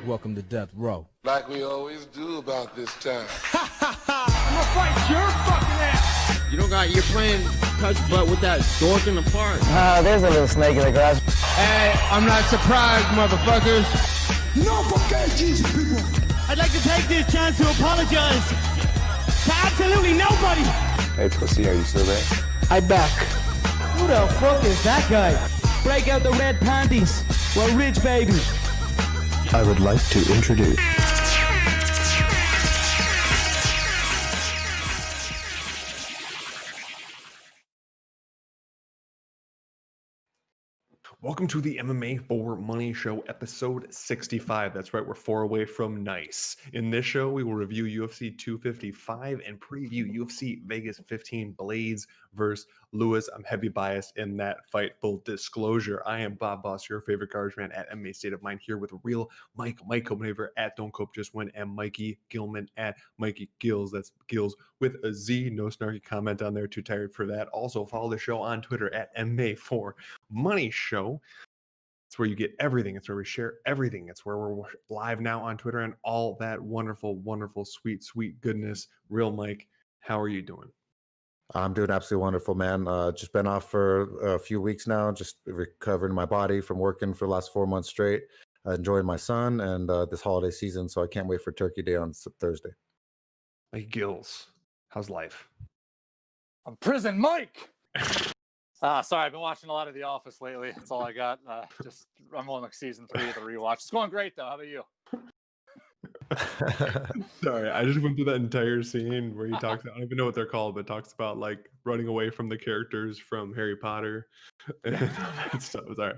Welcome to Death Row. Like we always do about this time. I'm gonna fight your fucking ass! You don't got, you're playing touch butt with that dork in the park. There's a little snake in the grass. Hey, I'm not surprised, motherfuckers. No fucking Jesus, people! I'd like to take this chance to apologize to absolutely nobody. Hey, pussy, are you still there? I back. Who the fuck is that guy? Break out the red panties. We're rich, baby. I would like to introduce. Welcome to the MMA for Money Show, episode 65. That's right, we're 4 away from nice. In this show, we will review UFC 255 and preview UFC Vegas 15 Blades versus Lewis. I'm heavy biased in that fight. Full disclosure, I am Bob Boss, your favorite garbage man at MMA State of Mind, here with real Mike Copenhaver at Don't Cope Just Win, and Mikey Gilman at Mikey Gills. That's Gills with a Z. No snarky comment on there. Too tired for that. Also, follow the show on Twitter at MMA for Money Show. It's where you get everything. It's where we share everything. It's where we're live now on Twitter and all that wonderful, sweet goodness. Real Mike, how are you doing? I'm doing absolutely wonderful, man. Just been off for a few weeks now, just recovering my body from working for the last 4 months straight, enjoying my son and this holiday season. So I can't wait for Turkey Day on Thursday. Mike Gills, how's life? I'm Prison Mike. Sorry, I've been watching a lot of The Office lately. That's all I got. I'm on like season 3 of the rewatch. It's going great though. How about you? Sorry, I just went through that entire scene where he talks. I don't even know what they're called, but talks about like running away from the characters from Harry Potter and all that stuff. Sorry,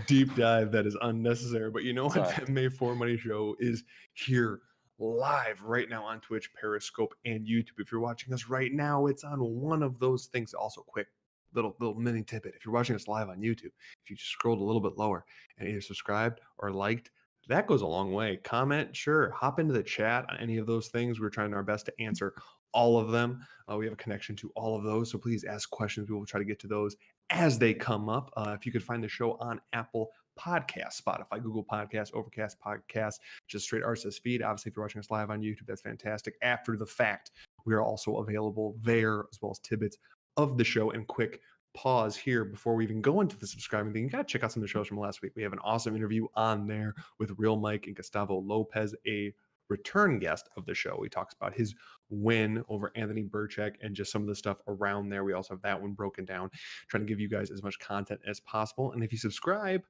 deep dive that is unnecessary. But you know what? The MMA for Money Show is here live right now on Twitch, Periscope, and YouTube. If you're watching us right now, it's on one of those things. Also, quick little mini tidbit: if you're watching us live on YouTube, if you just scrolled a little bit lower and either subscribed or liked, that goes a long way. Comment, sure. Hop into the chat on any of those things. We're trying our best to answer all of them. We have a connection to all of those, so please ask questions. We will try to get to those as they come up. If you could find the show on Apple Podcasts, Spotify, Google Podcasts, Overcast Podcasts, just straight RSS feed. Obviously, if you're watching us live on YouTube, that's fantastic. After the fact, we are also available there, as well as tidbits of the show. And quick pause here before we even go into the subscribing thing. You got to check out some of the shows from last week. We have an awesome interview on there with Real Mike and Gustavo Lopez, a return guest of the show. He talks about his win over Anthony Burchak and just some of the stuff around there. We also have that one broken down, trying to give you guys as much content as possible. And if you subscribe,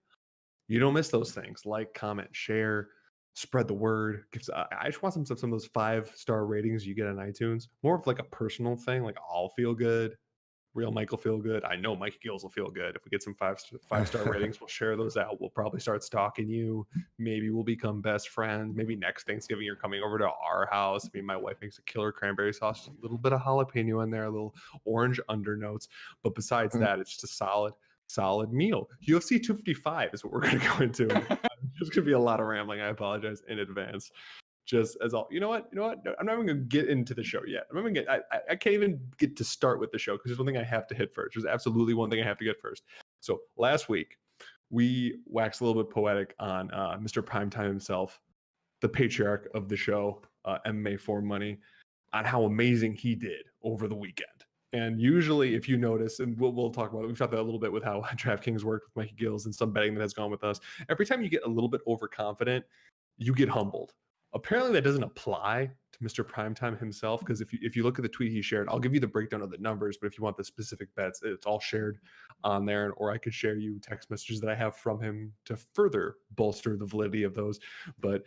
you don't miss those things. Like, comment, share, spread the word. I just want some of those 5-star ratings you get on iTunes. More of like a personal thing. Like, I'll feel good. Real Mike will feel good. I know Mikey Gills will feel good. If we get some five-star ratings, we'll share those out. We'll probably start stalking you. Maybe we'll become best friends. Maybe next Thanksgiving you're coming over to our house. Me and my wife makes a killer cranberry sauce, a little bit of jalapeno in there, a little orange undernotes. But besides that, it's just a solid meal. UFC 255 is what we're going to go into. There's going to be a lot of rambling. I apologize in advance. Just as all, you know what? I'm not even gonna get into the show yet. I can't even get to start with the show because there's one thing I have to hit first. There's absolutely one thing I have to get first. So last week we waxed a little bit poetic on Mr. Primetime himself, the patriarch of the show, MMA for Money, on how amazing he did over the weekend. And usually, if you notice, and we'll talk about it, we've talked about a little bit with how DraftKings worked with Mikey Gills and some betting that has gone with us. Every time you get a little bit overconfident, you get humbled. Apparently that doesn't apply to Mr. Primetime himself, because if you look at the tweet he shared, I'll give you the breakdown of the numbers, but if you want the specific bets, it's all shared on there, or I could share you text messages that I have from him to further bolster the validity of those. But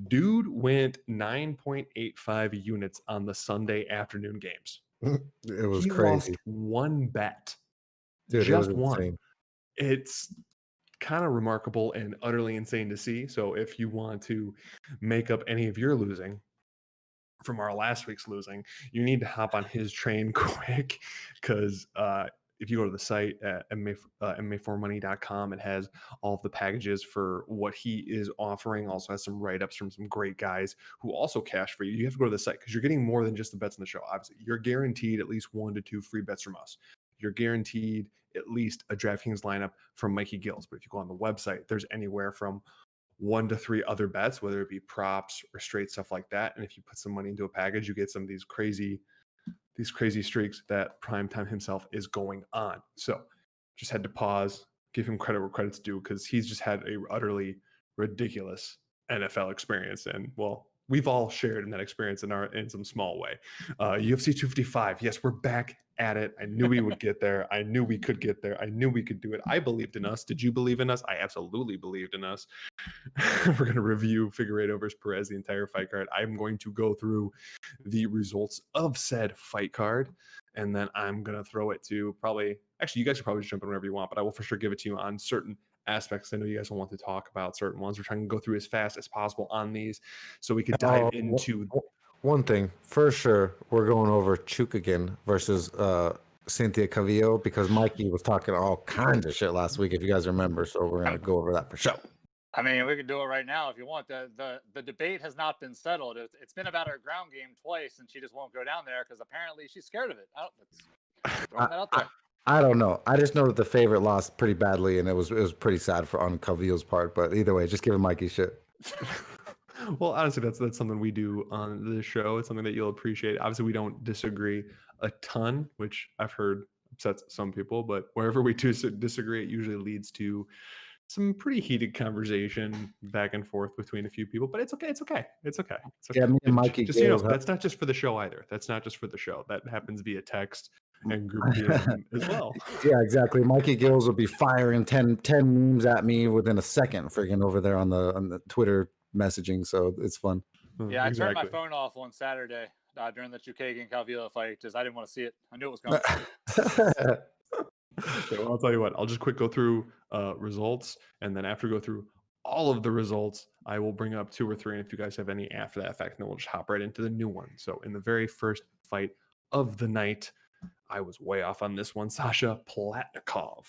dude went 9.85 units on the Sunday afternoon games. It was he crazy. Lost one bet. Dude, just it was one. insane. It's kind of remarkable and utterly insane to see. So if you want to make up any of your losing from our last week's losing, you need to hop on his train quick, because if you go to the site at MMAforMoney.com, it has all of the packages for what he is offering. Also has some write-ups from some great guys who also cash for you. You have to go to the site because you're getting more than just the bets in the show. Obviously, you're guaranteed at least 1 to 2 free bets from us. You're guaranteed at least a DraftKings lineup from Mikey Gills. But if you go on the website, there's anywhere from 1 to 3 other bets, whether it be props or straight stuff like that. And if you put some money into a package, you get some of these crazy streaks that Primetime himself is going on. So just had to pause, give him credit where credit's due, because he's just had a utterly ridiculous NFL experience. And well, we've all shared in that experience in some small way. UFC 255. Yes, we're back at it. I knew we would get there. I knew we could get there. I knew we could do it. I believed in us. Did you believe in us? I absolutely believed in us. We're going to review Figuerato versus Parise, the entire fight card. I'm going to go through the results of said fight card, and then I'm going to throw it to actually, you guys should probably just jump in whenever you want, but I will for sure give it to you on certain aspects. I know you guys will want to talk about certain ones. We're trying to go through as fast as possible on these so we could dive into one thing for sure. We're going over Chukagan versus Cynthia Calvillo, because Mikey was talking all kinds of shit last week, if you guys remember. So we're gonna go over that for sure. I mean, we can do it right now if you want. The debate has not been settled. It's been about her ground game twice, and she just won't go down there because apparently she's scared of it. Throwing that out there. I don't know. I just know that the favorite lost pretty badly, and it was pretty sad on Calvillo's part. But either way, just give him Mikey shit. Well, honestly, that's something we do on the show. It's something that you'll appreciate. Obviously, we don't disagree a ton, which I've heard upsets some people. But wherever we disagree, it usually leads to some pretty heated conversation back and forth between a few people. But it's okay. It's okay. Yeah, me and Mikey. Just that's not just for the show either. That's not just for the show. That happens via text and group DM as well. Yeah, exactly. Mikey Gills will be firing 10 memes at me within a second, freaking over there on the Twitter messaging. So it's fun. Yeah, I turned my phone off on Saturday during the Chukagan Calvillo fight because I didn't want to see it. I knew it was coming. Okay, well, I'll tell you what. I'll just quick go through results, and then after we go through all of the results, I will bring up 2 or 3, and if you guys have any after that fact, then we'll just hop right into the new one. So in the very first fight of the night, I was way off on this one. Sasha Platnikov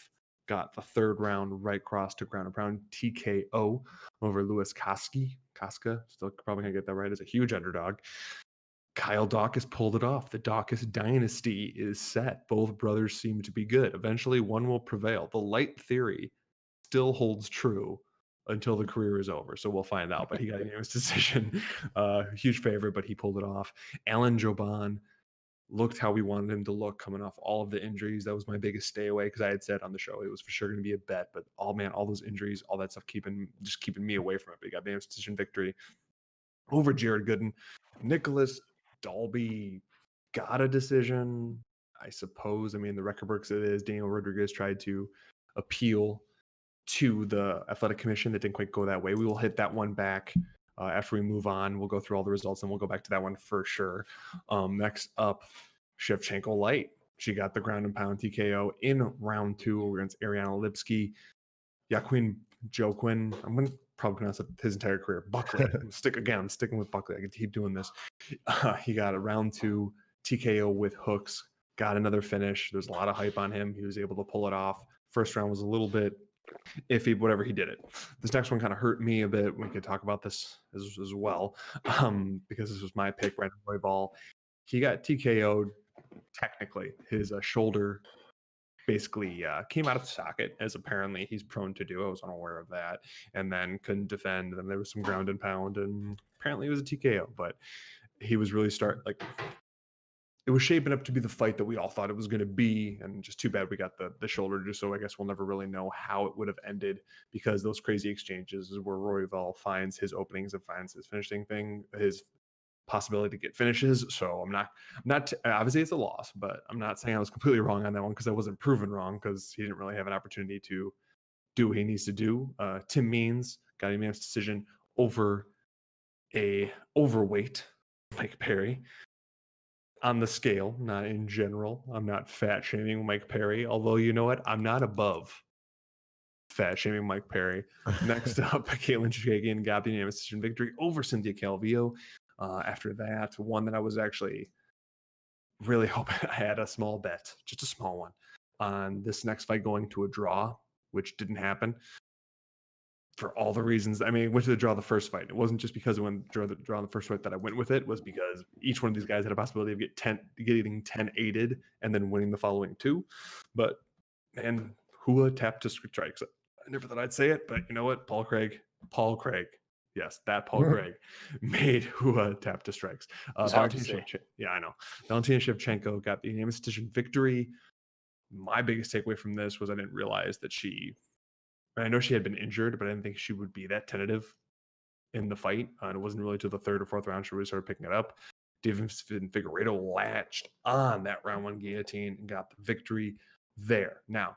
got the 3rd round right cross to ground and pound TKO over Louis Casca. Still probably gonna get that right. As a huge underdog. Kyle Dawkins pulled it off. The Dawkins dynasty is set. Both brothers seem to be good. Eventually, one will prevail. The light theory still holds true until the career is over. So we'll find out. But he got a unanimous decision. Huge favorite, but he pulled it off. Alan Joban looked how we wanted him to look coming off all of the injuries. That was my biggest stay away, because I had said on the show it was for sure going to be a bet. But all those injuries, all that stuff, keeping me away from it. But he got a unanimous decision victory over Jared Gooden. Nicholas Dalby got a decision, I suppose. I mean, the record books it is. Daniel Rodriguez tried to appeal to the athletic commission. That didn't quite go that way. We will hit that one back after we move on. We'll go through all the results and we'll go back to that one for sure. Next up, Shevchenko Light. She got the ground and pound TKO in round 2 against Ariana Lipsky. Joaquin Joaquin. I'm going to probably pronounce his entire career. Buckley. I'm sticking with Buckley. I can keep doing this. He got a round 2 TKO with hooks. Got another finish. There's a lot of hype on him. He was able to pull it off. First round was a little bit iffy, whatever, he did it. This next one kind of hurt me a bit. We could talk about this as well, because this was my pick, Brandon Royval. He got TKO'd. Technically, his shoulder basically came out of the socket, as apparently he's prone to do. I was unaware of that, and then couldn't defend. Then there was some ground and pound, and apparently it was a TKO. But he was really it was shaping up to be the fight that we all thought it was going to be, and just too bad we got the shoulder. Just so I guess we'll never really know how it would have ended, because those crazy exchanges is where Royval finds his openings and finds his finishing thing, his possibility to get finishes. So I'm not obviously it's a loss, but I'm not saying I was completely wrong on that one, because I wasn't proven wrong, because he didn't really have an opportunity to do what he needs to do. Tim Means got a unanimous decision over a overweight Mike Perry. On the scale, not in general. I'm not fat shaming Mike Perry, although you know what? I'm not above fat shaming Mike Perry. Next up, Caitlin Chukagian got the unanimous decision victory over Cynthia Calvillo. After that, one that I was actually really hoping I had a small bet, just a small one, on this next fight going to a draw, which didn't happen. For all the reasons, I mean, it went to the draw the first fight. It wasn't just because it went to the draw the first fight that I went with it. It was because each one of these guys had a possibility of getting 10 aided and then winning the following 2. But man, Hua tapped to strikes. I never thought I'd say it, but you know what? Paul Craig Paul Craig. Yes, that Paul Craig made Hua tap to strikes. Yeah, I know. Valentina Shevchenko got the unanimous decision victory. My biggest takeaway from this was I didn't realize that I know she had been injured, but I didn't think she would be that tentative in the fight. And it wasn't really till the third or fourth round she really started picking it up. Davidson Figuerato latched on that round 1 guillotine and got the victory there. Now,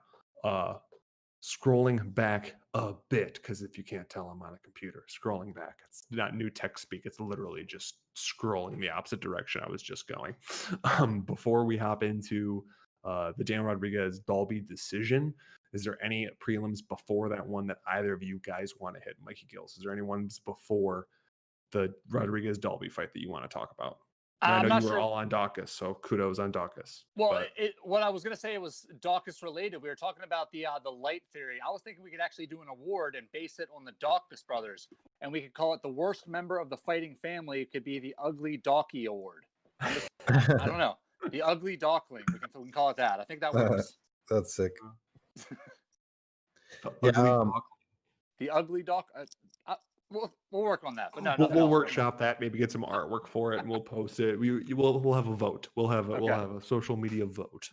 scrolling back a bit, because if you can't tell, I'm on a computer. Scrolling back, it's not new tech speak. It's literally just scrolling the opposite direction I was just going. Before we hop into the Dan Rodriguez Dalby decision, is there any prelims before that one that either of you guys want to hit? Mikey Gills, is there any ones before the Rodriguez Dalby fight that you want to talk about? I know you were all on Dawkins, so kudos on Dawkins. Well, what I was going to say was Dawkins related. We were talking about the light theory. I was thinking we could actually do an award and base it on the Dawkins brothers, and we could call it the worst member of the fighting family. It could be the Ugly Dawkie Award. I don't know. The Ugly Dawkling. We can call it that. I think that works. That's sick. The Ugly Dawk. We'll work on that, but no, we'll workshop that. Maybe get some artwork for it, and we'll post it. We'll have a vote. We'll have a social media vote.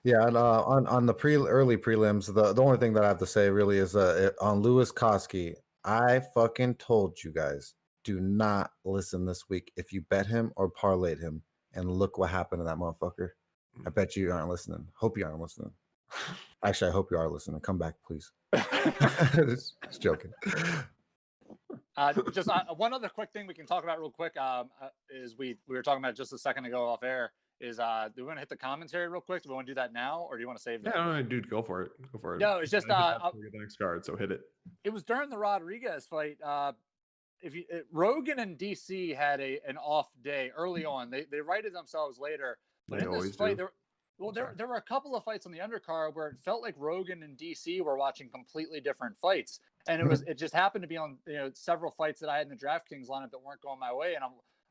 Yeah, and on the early prelims, the only thing that I have to say really is on Louis Koski. I fucking told you guys, do not listen this week if you bet him or parlayed him, and look what happened to that motherfucker. I bet you aren't listening. Hope you aren't listening. Actually, I hope you are listening. Come back, please. Just joking. Just one other quick thing we can talk about real quick is we were talking about just a second ago off air. Is do we want to hit the commentary real quick? Do we want to do that now, or do you want to save that? No, dude, go for it. Go for it. No, it's just the next card, so hit it. It was during the Rodriguez fight. Rogan and DC had an off day early on. They righted themselves later, but in this fight, there were a couple of fights on the undercard where it felt like Rogan and DC were watching completely different fights, and it just happened to be on several fights that I had in the DraftKings lineup that weren't going my way, and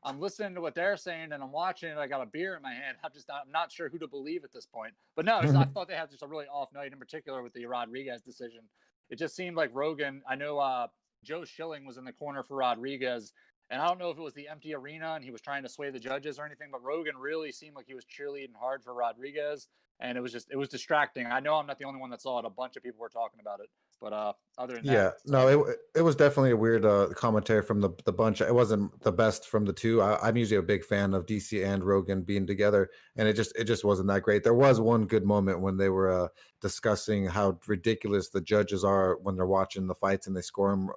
I'm listening to what they're saying and I'm watching and I got a beer in my hand. I'm not sure who to believe at this point, but no, I thought they had just a really off night, in particular with the Rodriguez decision. It just seemed like Rogan. I know Joe Schilling was in the corner for Rodriguez. And I don't know if it was the empty arena and he was trying to sway the judges or anything, but Rogan really seemed like he was cheerleading hard for Rodriguez. And it was distracting. I know I'm not the only one that saw it. A bunch of people were talking about it. But other than that. Yeah, no, it was definitely a weird commentary from the bunch. It wasn't the best from the two. I'm usually a big fan of DC and Rogan being together. And it just wasn't that great. There was one good moment when they were discussing how ridiculous the judges are when they're watching the fights and they score them,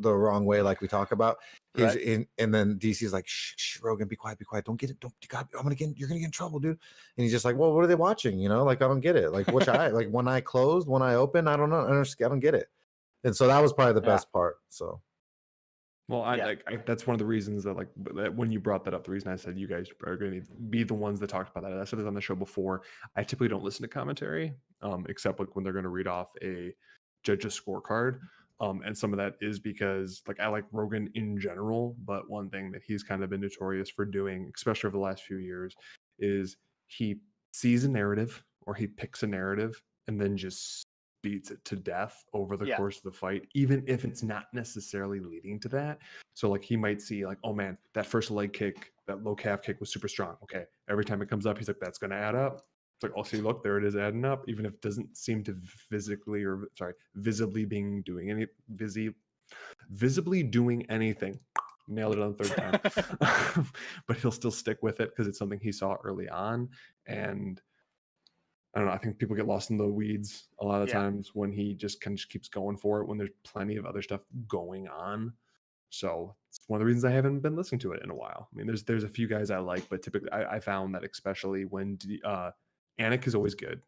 the wrong way, like we talk about. Right. And then DC's like, shh, Rogan, be quiet. Don't get it. You're gonna get in trouble, dude. And he's just like, well, what are they watching? Like, I don't get it. Like, which eye? Like, one eye closed, one eye open. I don't know. I don't get it. And so that was probably the best part. So. Well, that's one of the reasons that, when you brought that up, the reason I said you guys are going to be the ones that talked about that. I said this on the show before. I typically don't listen to commentary, except when they're going to read off a judge's scorecard. And some of that is because I like Rogan in general, but one thing that he's kind of been notorious for doing, especially over the last few years, is he sees a narrative or he picks a narrative and then just beats it to death over the course of the fight, even if it's not necessarily leading to that. So he might see oh man, that first leg kick, that low calf kick was super strong. Okay, every time it comes up, he's like, that's going to add up. It's like, oh, see, look, there it is adding up, even if it doesn't seem to visibly doing anything. Nailed it on the third time. But he'll still stick with it because it's something he saw early on. And I don't know, I think people get lost in the weeds a lot of times when he just keeps going for it when there's plenty of other stuff going on. So it's one of the reasons I haven't been listening to it in a while. I mean, there's a few guys I like, but typically I found that especially when Anik is always good.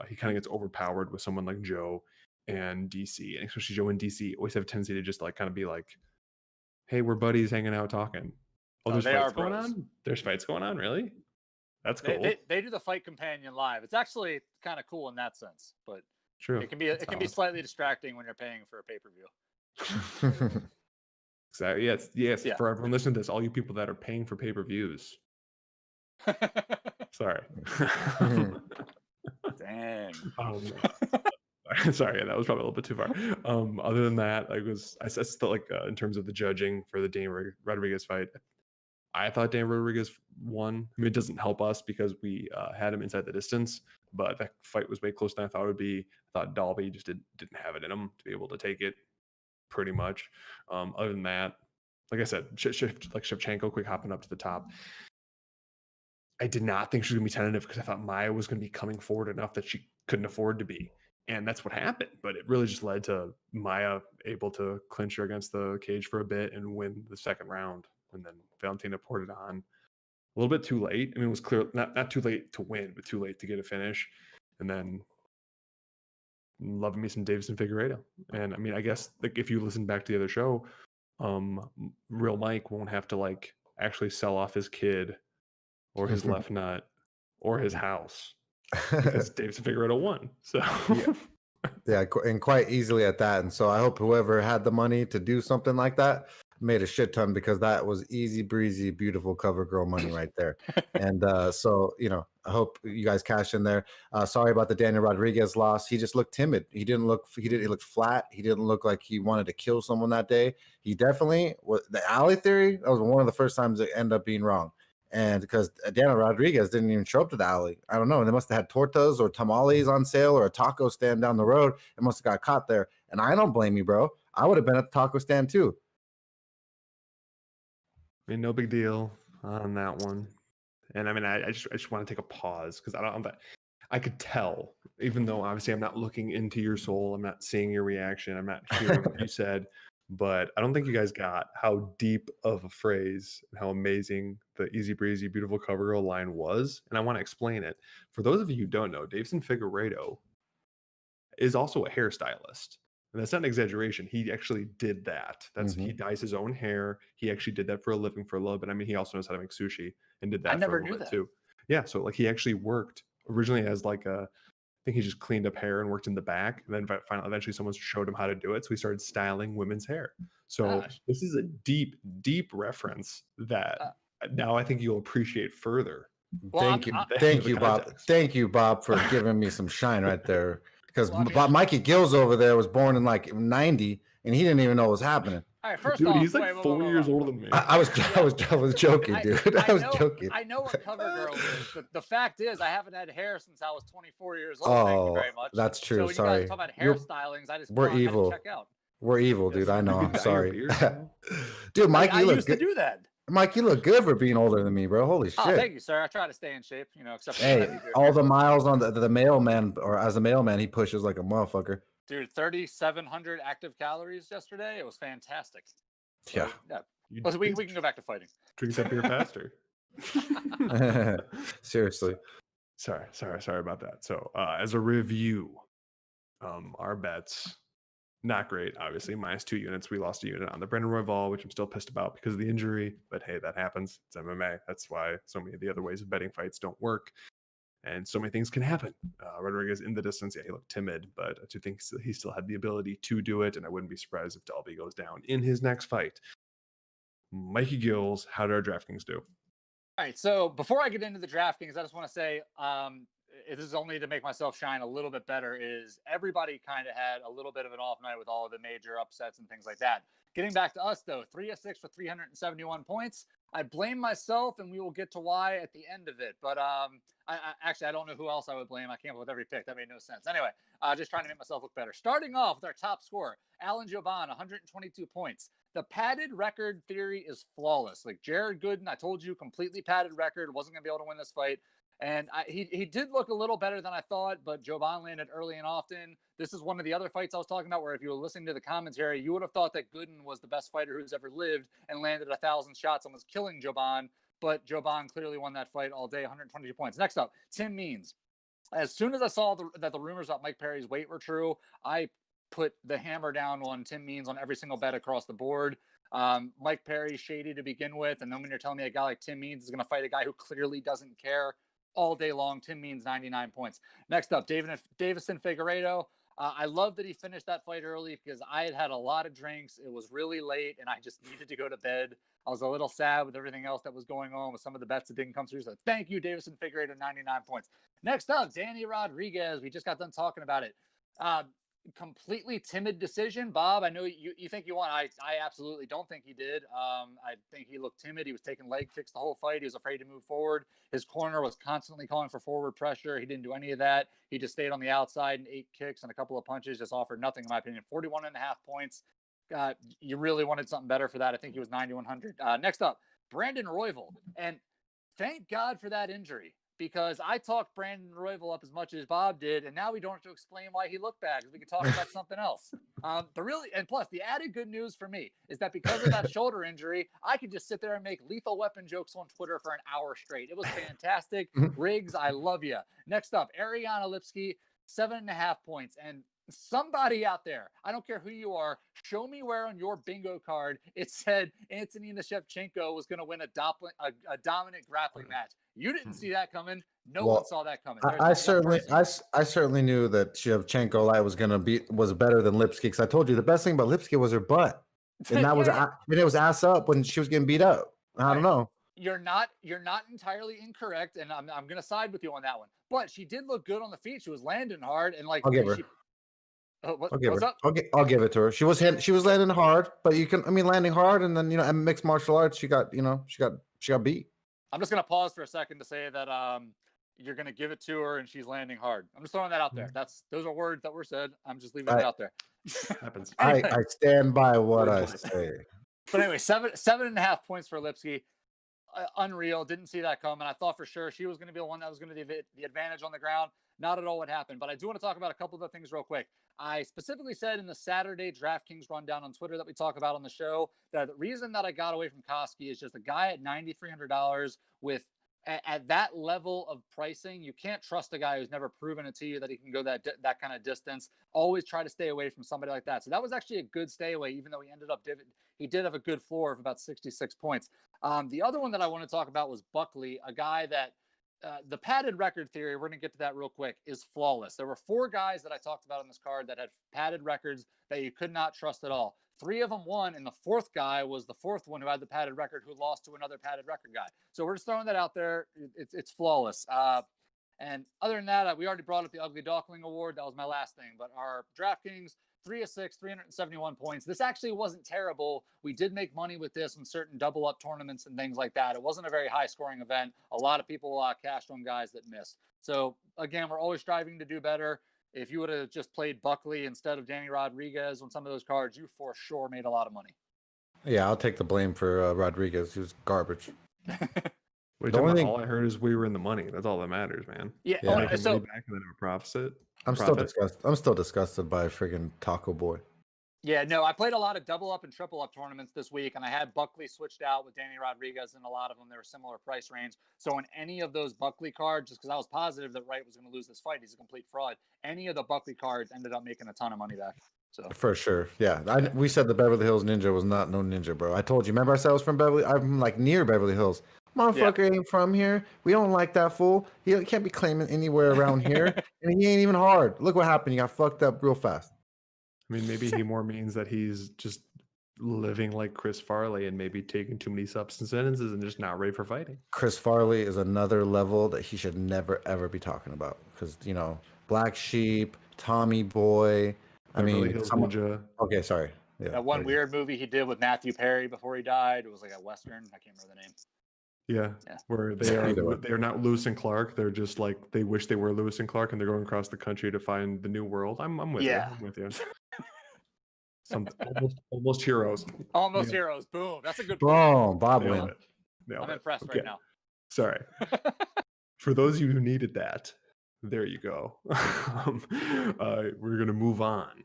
He kind of gets overpowered with someone like Joe and DC, and especially Joe and DC always have a tendency to just kind of be like, hey, we're buddies hanging out talking. Oh, there's fights going on? There's fights going on, really? That's cool. They do the Fight Companion live. It's actually kind of cool in that sense, but true. It can be slightly distracting when you're paying for a pay-per-view. Exactly. Yes. Yeah. For everyone listening to this, all you people that are paying for pay-per-views. Sorry. Dang. Sorry, that was probably a little bit too far. Other than that, I still like in terms of the judging for the Daniel Rodriguez fight. I thought Daniel Rodriguez won. I mean, it doesn't help us because we had him inside the distance, but that fight was way closer than I thought it would be. I thought Dalby just didn't have it in him to be able to take it, pretty much. Other than that, like I said, like Shevchenko quick hopping up to the top. I did not think she was going to be tentative because I thought Maya was going to be coming forward enough that she couldn't afford to be. And that's what happened. But it really just led to Maya able to clinch her against the cage for a bit and win the second round. And then Valentina poured it on a little bit too late. I mean, it was clear, not too late to win, but too late to get a finish. And then loving me some Davidson Figuerato. And I mean, I guess like if you listen back to the other show, Real Mike won't have to like actually sell off his kid or his left nut or his house because Davidson Figueroa won. So yeah, and quite easily at that. And so I hope whoever had the money to do something like that made a shit ton, because that was easy breezy, beautiful cover girl money right there. And so, you know, I hope you guys cash in there. Sorry about the Daniel Rodriguez loss. He just looked timid. He looked flat. He didn't look like he wanted to kill someone that day. He definitely was. The alley theory, that was one of the first times it ended up being wrong. And because Daniel Rodriguez didn't even show up to the alley. I don't know. They must have had tortas or tamales on sale or a taco stand down the road. It must have got caught there. And I don't blame you, bro. I would have been at the taco stand too. I mean, no big deal on that one. And I mean, I just want to take a pause because I could tell, even though obviously I'm not looking into your soul, I'm not seeing your reaction, I'm not hearing what you said, but I don't think you guys got how deep of a phrase and how amazing the easy breezy, beautiful cover girl line was. And I want to explain it. For those of you who don't know, Davidson Figueredo is also a hairstylist. And that's not an exaggeration. He actually did that. He dyes his own hair. He actually did that for a living for a little bit. I mean, he also knows how to make sushi and did that for a little bit too. Yeah. So like he actually worked originally as like I think he just cleaned up hair and worked in the back. And then eventually someone showed him how to do it. So he started styling women's hair. So this is a deep, deep reference that now I think you'll appreciate further. Well, thank you, Bob. Thank you, Bob, for giving me some shine right there. Because Mikey Gills over there was born in like 90, and he didn't even know what was happening. All right, first dude, off, he's like 4 years older than me. I was joking, dude. I was joking. I know what cover girl is, but the fact is, I haven't had hair since I was 24 years old. Thank you very much. That's true. So when sorry. You guys talk about hairstylings, I just we're evil. Check out. We're evil, dude. I know. I'm sorry, dude. Mikey, I used to do that. Mike, you look good for being older than me, bro. Holy shit. Oh, thank you, sir. I try to stay in shape, you know, except for all the miles on the mailman, or as a mailman, he pushes like a motherfucker. Dude, 3,700 active calories yesterday. It was fantastic. Yeah. So, we can go back to fighting. Drink that beer faster. Seriously. Sorry about that. So as a review, our bets, not great, obviously. -2 units. We lost a unit on the Brendan Royval, which I'm still pissed about because of the injury. But hey, that happens. It's MMA. That's why so many of the other ways of betting fights don't work. And so many things can happen. Rodriguez in the distance, yeah, he looked timid, but I do think he still had the ability to do it. And I wouldn't be surprised if Dalby goes down in his next fight. Mikey Gills, how did our DraftKings do? All right. So before I get into the DraftKings, I just want to say, this is only to make myself shine a little bit better, is everybody kind of had a little bit of an off night with all of the major upsets and things like that. Getting back to us, though, 3 of 6 for 371 points. I blame myself, and we will get to why at the end of it. But I don't know who else I would blame. I came up with every pick. That made no sense. Anyway, just trying to make myself look better. Starting off with our top scorer, Alan Joban, 122 points. The padded record theory is flawless. Like Jared Gooden, I told you, completely padded record. Wasn't going to be able to win this fight. And he did look a little better than I thought, but Joban landed early and often. This is one of the other fights I was talking about where if you were listening to the commentary, you would have thought that Gooden was the best fighter who's ever lived and landed 1,000 shots and was killing Joban. But Joban clearly won that fight all day, 122 points. Next up, Tim Means. As soon as I saw that the rumors about Mike Perry's weight were true, I put the hammer down on Tim Means on every single bet across the board. Mike Perry shady to begin with, and then when you're telling me a guy like Tim Means is going to fight a guy who clearly doesn't care all day long, Tim Means 99 points. Next up, Davidson Figueredo. I love that he finished that fight early because I had a lot of drinks. It was really late, and I just needed to go to bed. I was a little sad with everything else that was going on with some of the bets that didn't come through. So thank you, Davidson Figueredo, 99 points. Next up, Danny Rodriguez. We just got done talking about it. completely timid decision. Bob, I know you think you won. I absolutely don't think he did. I think he looked timid. He was taking leg kicks the whole fight. He was afraid to move forward. His corner was constantly calling for forward pressure. He didn't do any of that. He just stayed on the outside and 8 kicks and a couple of punches, just offered nothing, in my opinion. 41.5 points. You really wanted something better for that. I think he was 9,100. Next up, Brandon Royvel. And thank God for that injury, because I talked Brandon Royvel up as much as Bob did, and now we don't have to explain why he looked bad, because we can talk about something else. And plus, the added good news for me is that because of that shoulder injury, I could just sit there and make lethal weapon jokes on Twitter for an hour straight. It was fantastic. Riggs, I love you. Next up, Ariana Lipski, 7.5 points. And somebody out there, I don't care who you are, show me where on your bingo card it said Antonina Shevchenko was going to win a dominant grappling match. You didn't see that coming. No one saw that coming. I certainly knew that Shevchenko was better than Lipski, because I told you the best thing about Lipski was her butt, and that was and it was ass up when she was getting beat up. I don't know. You're not entirely incorrect, and I'm going to side with you on that one. But she did look good on the feet. She was landing hard, and like I'll give her. I'll give it to her. She was landing hard, but landing hard, and then in mixed martial arts, she got beat. I'm just gonna pause for a second to say that you're gonna give it to her, and she's landing hard. I'm just throwing that out there. Those are words that were said. I'm just leaving it out there. Happens. I stand by what I say. But anyway, 7.5 points for Lipski. Unreal. Didn't see that coming. I thought for sure she was going to be the one that was going to be the advantage on the ground. Not at all what happened. But I do want to talk about a couple of other things real quick. I specifically said in the Saturday DraftKings rundown on Twitter that we talk about on the show that the reason that I got away from Koski is just a guy at $9,300 with at that level of pricing. You can't trust a guy who's never proven it to you that he can go that kind of distance. Always try to stay away from somebody like that. So that was actually a good stay away, even though he did have a good floor of about 66 points. The other one that I want to talk about was Buckley, a guy that the padded record theory, we're going to get to that real quick, is flawless. There were 4 guys that I talked about on this card that had padded records that you could not trust at all. 3 of them won, and the 4th guy was the 4th one who had the padded record, who lost to another padded record guy. So we're just throwing that out there. It's flawless. And other than that, we already brought up the Ugly Duckling Award. That was my last thing. But our DraftKings, 3 of 6, 371 points. This actually wasn't terrible. We did make money with this in certain double up tournaments and things like that. It wasn't a very high scoring event. A lot of people cashed on guys that missed. So again, we're always striving to do better. If you would have just played Buckley instead of Danny Rodriguez on some of those cards, you for sure made a lot of money. Yeah, I'll take the blame for Rodriguez. He was garbage. All I heard is we were in the money. That's all that matters, man. Yeah. So back and then a profit. I'm still disgusted by friggin' Taco Boy. Yeah, no, I played a lot of double up and triple up tournaments this week, and I had Buckley switched out with Danny Rodriguez, and a lot of them, they were similar price range. So in any of those Buckley cards, just because I was positive that Wright was going to lose this fight, he's a complete fraud. Any of the Buckley cards ended up making a ton of money back. So for sure, yeah. We said the Beverly Hills Ninja was not no ninja, bro. I told you. Remember, I said I was from Beverly. I'm like near Beverly Hills. Motherfucker ain't from here. We don't like that fool. He can't be claiming anywhere around here, and he ain't even hard. Look what happened. He got fucked up real fast. I mean, maybe he more means that he's just living like Chris Farley and maybe taking too many substances and just not ready for fighting. Chris Farley is another level that he should never, ever be talking about because, Black Sheep, Tommy Boy. Okay, sorry. Yeah, that one weird movie he did with Matthew Perry before he died. It was like a Western. I can't remember the name. Yeah, where they're not Lewis and Clark. They're just like they wish they were Lewis and Clark, and they're going across the country to find the new world. I'm with you. I'm with you. Almost heroes. Almost heroes. Boom. That's a good point. Bob win. I'm impressed right now. Sorry. For those of you who needed that, there you go. We're gonna move on.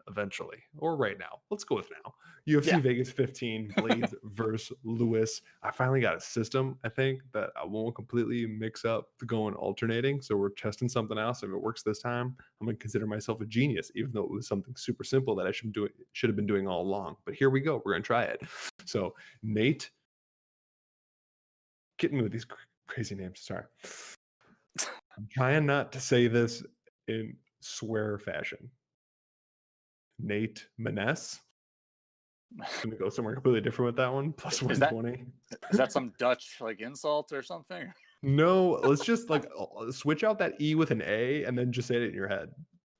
Eventually, or right now. Let's go with now. UFC Vegas 15, Blades versus Lewis. I finally got a system, I think, that I won't completely mix up the going alternating. So we're testing something else. If it works this time, I'm going to consider myself a genius, even though it was something super simple that I should have been doing all along. But here we go. We're going to try it. So Nate, getting with these crazy names. Sorry. I'm trying not to say this in swear fashion. Nate Maness. I'm gonna go somewhere completely different with that one. Plus 120. Is that some Dutch like insult or something? No, let's just like switch out that E with an A and then just say it in your head.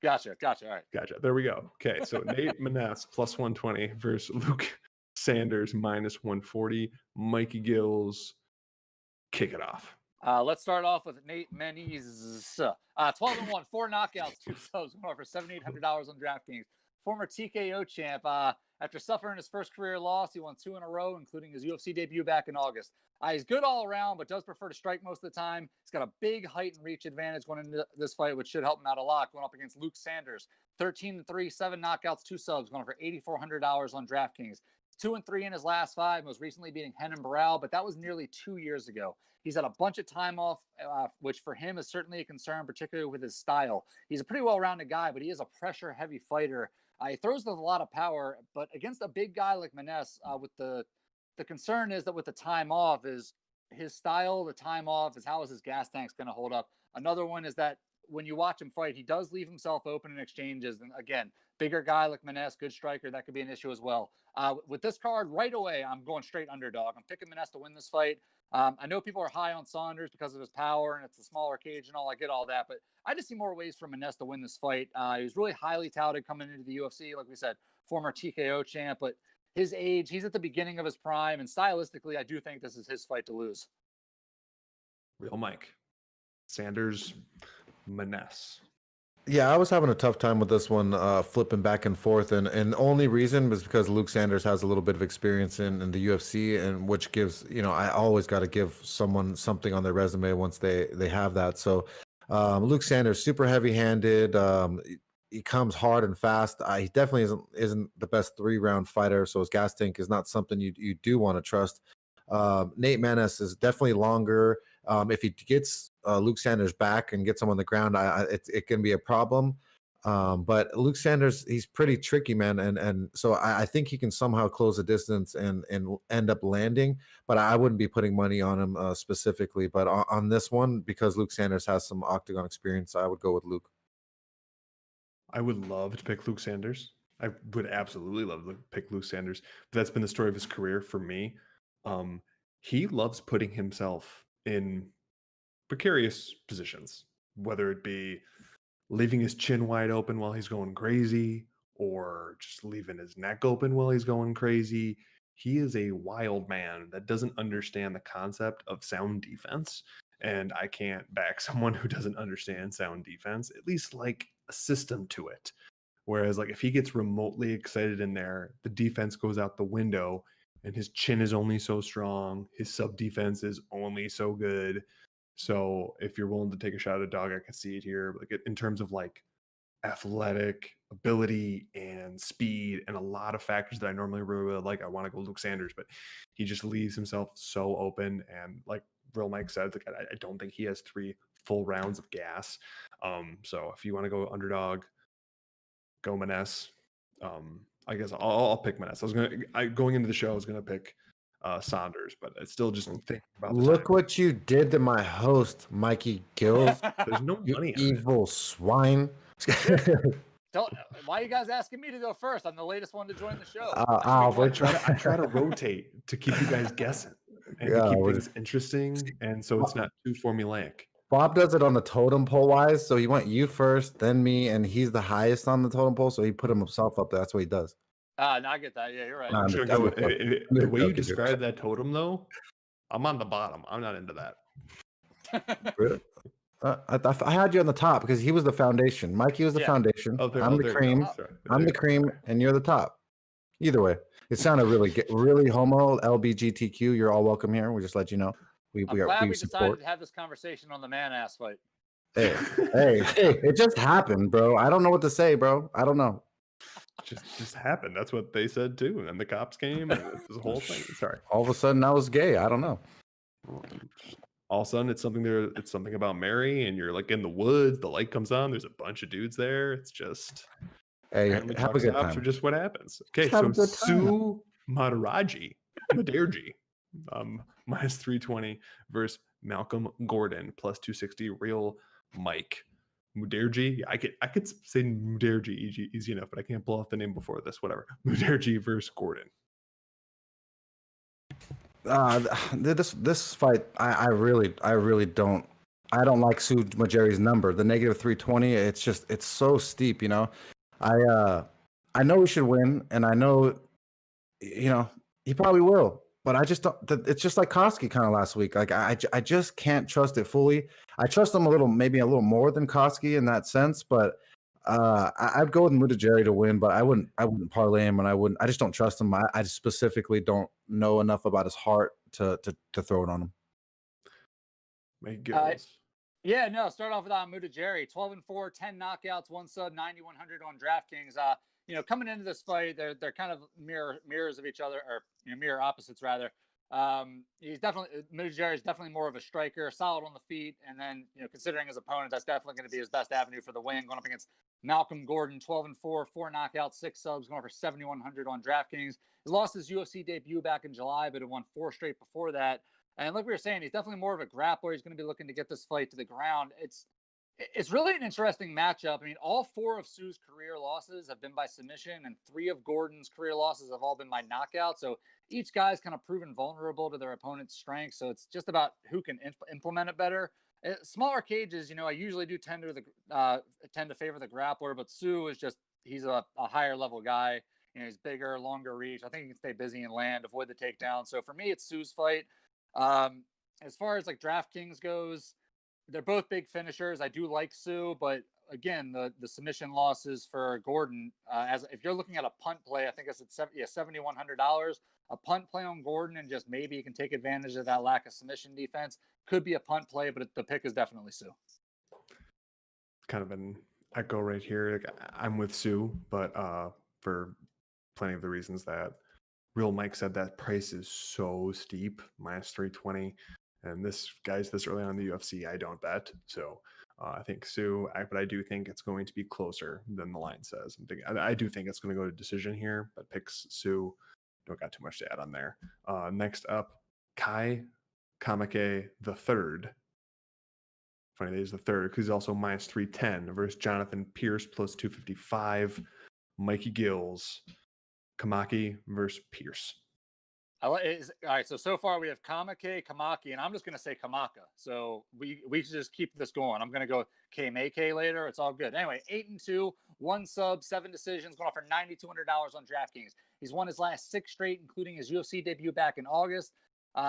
Gotcha. All right. Gotcha. There we go. Okay, so Nate Maness plus 120 versus Luke Sanders minus 140. Mikey Gills, kick it off. Let's start off with Nate Maness. 12-1, 4 knockouts, 2 subs, going for $7,800 on DraftKings. Former TKO champ. After suffering his first career loss, he won 2 in a row, including his UFC debut back in August. He's good all around, but does prefer to strike most of the time. He's got a big height and reach advantage going into this fight, which should help him out a lot. Going up against Luke Sanders, 13-3, 7 knockouts, 2 subs, going for $8,400 on DraftKings. 2-3 in his last 5, most recently beating Renan Barão, but that was nearly 2 years ago. He's had a bunch of time off, which for him is certainly a concern, particularly with his style. He's a pretty well-rounded guy, but he is a pressure-heavy fighter. He throws with a lot of power, but against a big guy like Maness, with the concern is that with the time off is his style, the time off is how is his gas tanks going to hold up. Another one is that when you watch him fight, he does leave himself open in exchanges. And again, bigger guy like Maness, good striker, that could be an issue as well. With this card right away, I'm going straight underdog. I'm picking Maness to win this fight. I know people are high on Saunders because of his power and it's a smaller cage and all. I get all that, but I just see more ways for Maness to win this fight. He was really highly touted coming into the UFC. Like we said, former TKO champ, but his age, he's at the beginning of his prime. And stylistically, I do think this is his fight to lose. Real Mike. Sanders, Maness. Yeah, I was having a tough time with this one, flipping back and forth, and the only reason was because Luke Sanders has a little bit of experience in the UFC, and which gives, I always got to give someone something on their resume once they have that. So Luke Sanders, super heavy-handed. He comes hard and fast. He definitely isn't the best 3-round fighter, so his gas tank is not something you do want to trust. Nate Maness is definitely longer. If he gets Luke Sanders back and gets him on the ground, it can be a problem. But Luke Sanders, he's pretty tricky, man, and so I think he can somehow close the distance and end up landing. But I wouldn't be putting money on him specifically. But on this one, because Luke Sanders has some octagon experience, I would go with Luke. I would love to pick Luke Sanders. I would absolutely love to pick Luke Sanders. But that's been the story of his career for me. He loves putting himself in precarious positions, whether it be leaving his chin wide open while he's going crazy or just leaving his neck open while he's going crazy. He is a wild man that doesn't understand the concept of sound defense. And I can't back someone who doesn't understand sound defense, at least like a system to it. Whereas like if he gets remotely excited in there, the defense goes out the window and his chin is only so strong. His sub defense is only so good. So if you're willing to take a shot at a dog, I can see it here. Like in terms of like athletic ability and speed and a lot of factors that I normally really like, I want to go Luke Sanders, but he just leaves himself so open. And like Real Mike said, like I don't think he has 3 full rounds of gas. So if you want to go underdog, go Maness. I guess I'll pick Maness. Going into the show, I was gonna pick Saunders, but it's still just thinking about the Look time. what you did to my host, Mikey Gills. There's no money on evil swine. Why are you guys asking me to go first? I'm the latest one to join the show. I try to rotate to keep you guys guessing and to keep things interesting, and so it's not too formulaic. Bob does it on the totem pole wise, so he went you first, then me, and he's the highest on the totem pole, so he put himself up there. That's what he does. No, I get that. Yeah, you're right. The way you describe that totem, though, I'm on the bottom. I'm not into that. Really? I had you on the top because he was the foundation. Mikey was the foundation. I'm the cream. I'm the cream, and you're the top. Either way, it sounded really homo LBGTQ. You're all welcome here. We just let you know. I'm glad we decided to have this conversation on the man-ass fight. Hey, it just happened, bro. I don't know what to say, bro. I don't know. Just happened. That's what they said too. And then the cops came and this whole thing. Sorry. All of a sudden I was gay. I don't know. All of a sudden it's something about Mary and you're like in the woods, the light comes on, there's a bunch of dudes there. It's just have a good time. Just what happens. Okay, so Sue Madaraji, minus 320 versus Malcolm Gordon plus 260. Real Mike. Muderji, I could say Muderji easy enough, but I can't pull off the name before this. Whatever. Muderji versus Gordon. This fight, I really don't I don't like Sue Majeri's number. The negative 320, it's so steep, you know. I know he should win, and I know, you know, he probably will. But I just don't. It's just like Koski kind of last week. Like I just can't trust it fully. I trust him maybe a little more than Koski in that sense. But I'd go with Mutijeri to win. But I wouldn't parlay him, and I just don't trust him. I specifically don't know enough about his heart to throw it on him. Yeah, no. Start off with Mutijeri, 12-4, 10 knockouts, 1 sub, 9,100 on DraftKings. You know, coming into this fight, they're kind of mirrors of each other, or mirror opposites rather. Mutijeri is definitely more of a striker, solid on the feet, and then considering his opponent, that's definitely going to be his best avenue for the win. Going up against Malcolm Gordon, 12-4, 4 knockouts, 6 subs, going for 7,100 on DraftKings. He lost his UFC debut back in July, but it won 4 straight before that. And like we were saying, he's definitely more of a grappler. He's going to be looking to get this fight to the ground. It's really an interesting matchup. I mean, all 4 of Sue's career losses have been by submission, and 3 of Gordon's career losses have all been by knockout. So each guy's kind of proven vulnerable to their opponent's strength. So it's just about who can implement it better. Smaller cages, I usually do tend to favor the grappler, but Sue is he's a higher level guy. He's bigger, longer reach. I think he can stay busy and land, avoid the takedown. So for me, it's Sue's fight. As far as like DraftKings goes, they're both big finishers. I do like Sue, but again, the submission losses for Gordon, if you're looking at a punt play, I think it's at $7,100. A punt play on Gordon, and just maybe you can take advantage of that lack of submission defense. Could be a punt play, but the pick is definitely Sue. Kind of an echo right here. I'm with Sue, but for plenty of the reasons that Real Mike said, that price is so steep, minus 320. And this early on in the UFC, I don't bet. So I think Sue, but I do think it's going to be closer than the line says. I do think it's going to go to decision here, but picks Sue. Don't got too much to add on there. Next up, Kai Kamake the third. Funny that he's the third because he's also minus 310 versus Jonathan Pierce plus 255. Mikey Gills, Kamaki versus Pierce. All right, so far we have Kamake, Kamaki, and I'm just going to say Kamaka. So we should just keep this going. I'm going to go K-Make later. It's all good. Anyway, 8-2, 1 sub, 7 decisions, going for $9,200 on DraftKings. He's won his last 6 straight, including his UFC debut back in August.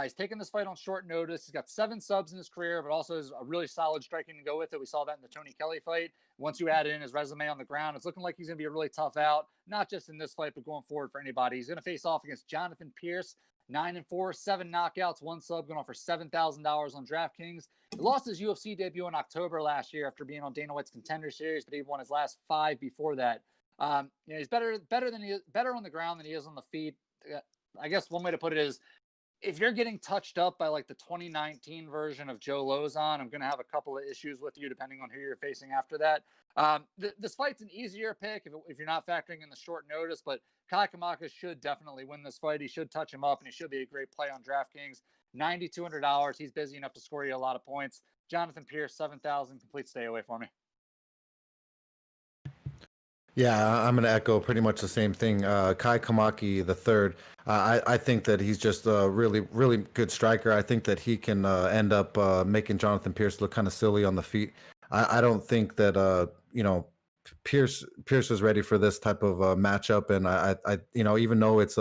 He's taken this fight on short notice. He's got 7 subs in his career, but also has a really solid striking to go with it. We saw that in the Tony Kelly fight. Once you add in his resume on the ground, it's looking like he's going to be a really tough out, not just in this fight, but going forward for anybody. He's going to face off against Jonathan Pierce, 9-4, 7 knockouts, 1 sub, going on for $7,000 on DraftKings. He lost his UFC debut in October last year after being on Dana White's Contender Series, but he won his last 5 before that. He's better on the ground than he is on the feet. I guess one way to put it is, if you're getting touched up by like the 2019 version of Joe Lozon, I'm going to have a couple of issues with you depending on who you're facing after that. This fight's an easier pick if you're not factoring in the short notice, but Kai Kamaka should definitely win this fight. He should touch him up, and he should be a great play on DraftKings. $9,200. He's busy enough to score you a lot of points. Jonathan Pierce, 7,000. Complete stay away for me. Yeah, I'm going to echo pretty much the same thing. Kai Kamaki the third. I think that he's just a really, really good striker. I think that he can end up making Jonathan Pierce look kind of silly on the feet. I don't think that Pierce is ready for this type of matchup, and I even though it's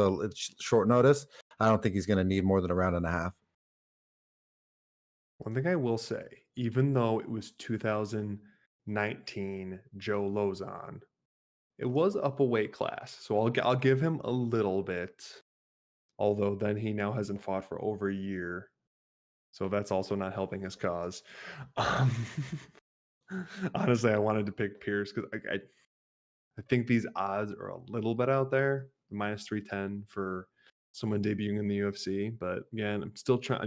short notice, I don't think he's going to need more than a round and a half. One thing I will say, even though it was 2019 Joe Lozon, it was up a weight class, so I'll give him a little bit. Although then he now hasn't fought for over a year, so that's also not helping his cause. Honestly, I wanted to pick Pierce because I think these odds are a little bit out there, minus 310 for someone debuting in the UFC. But again, I'm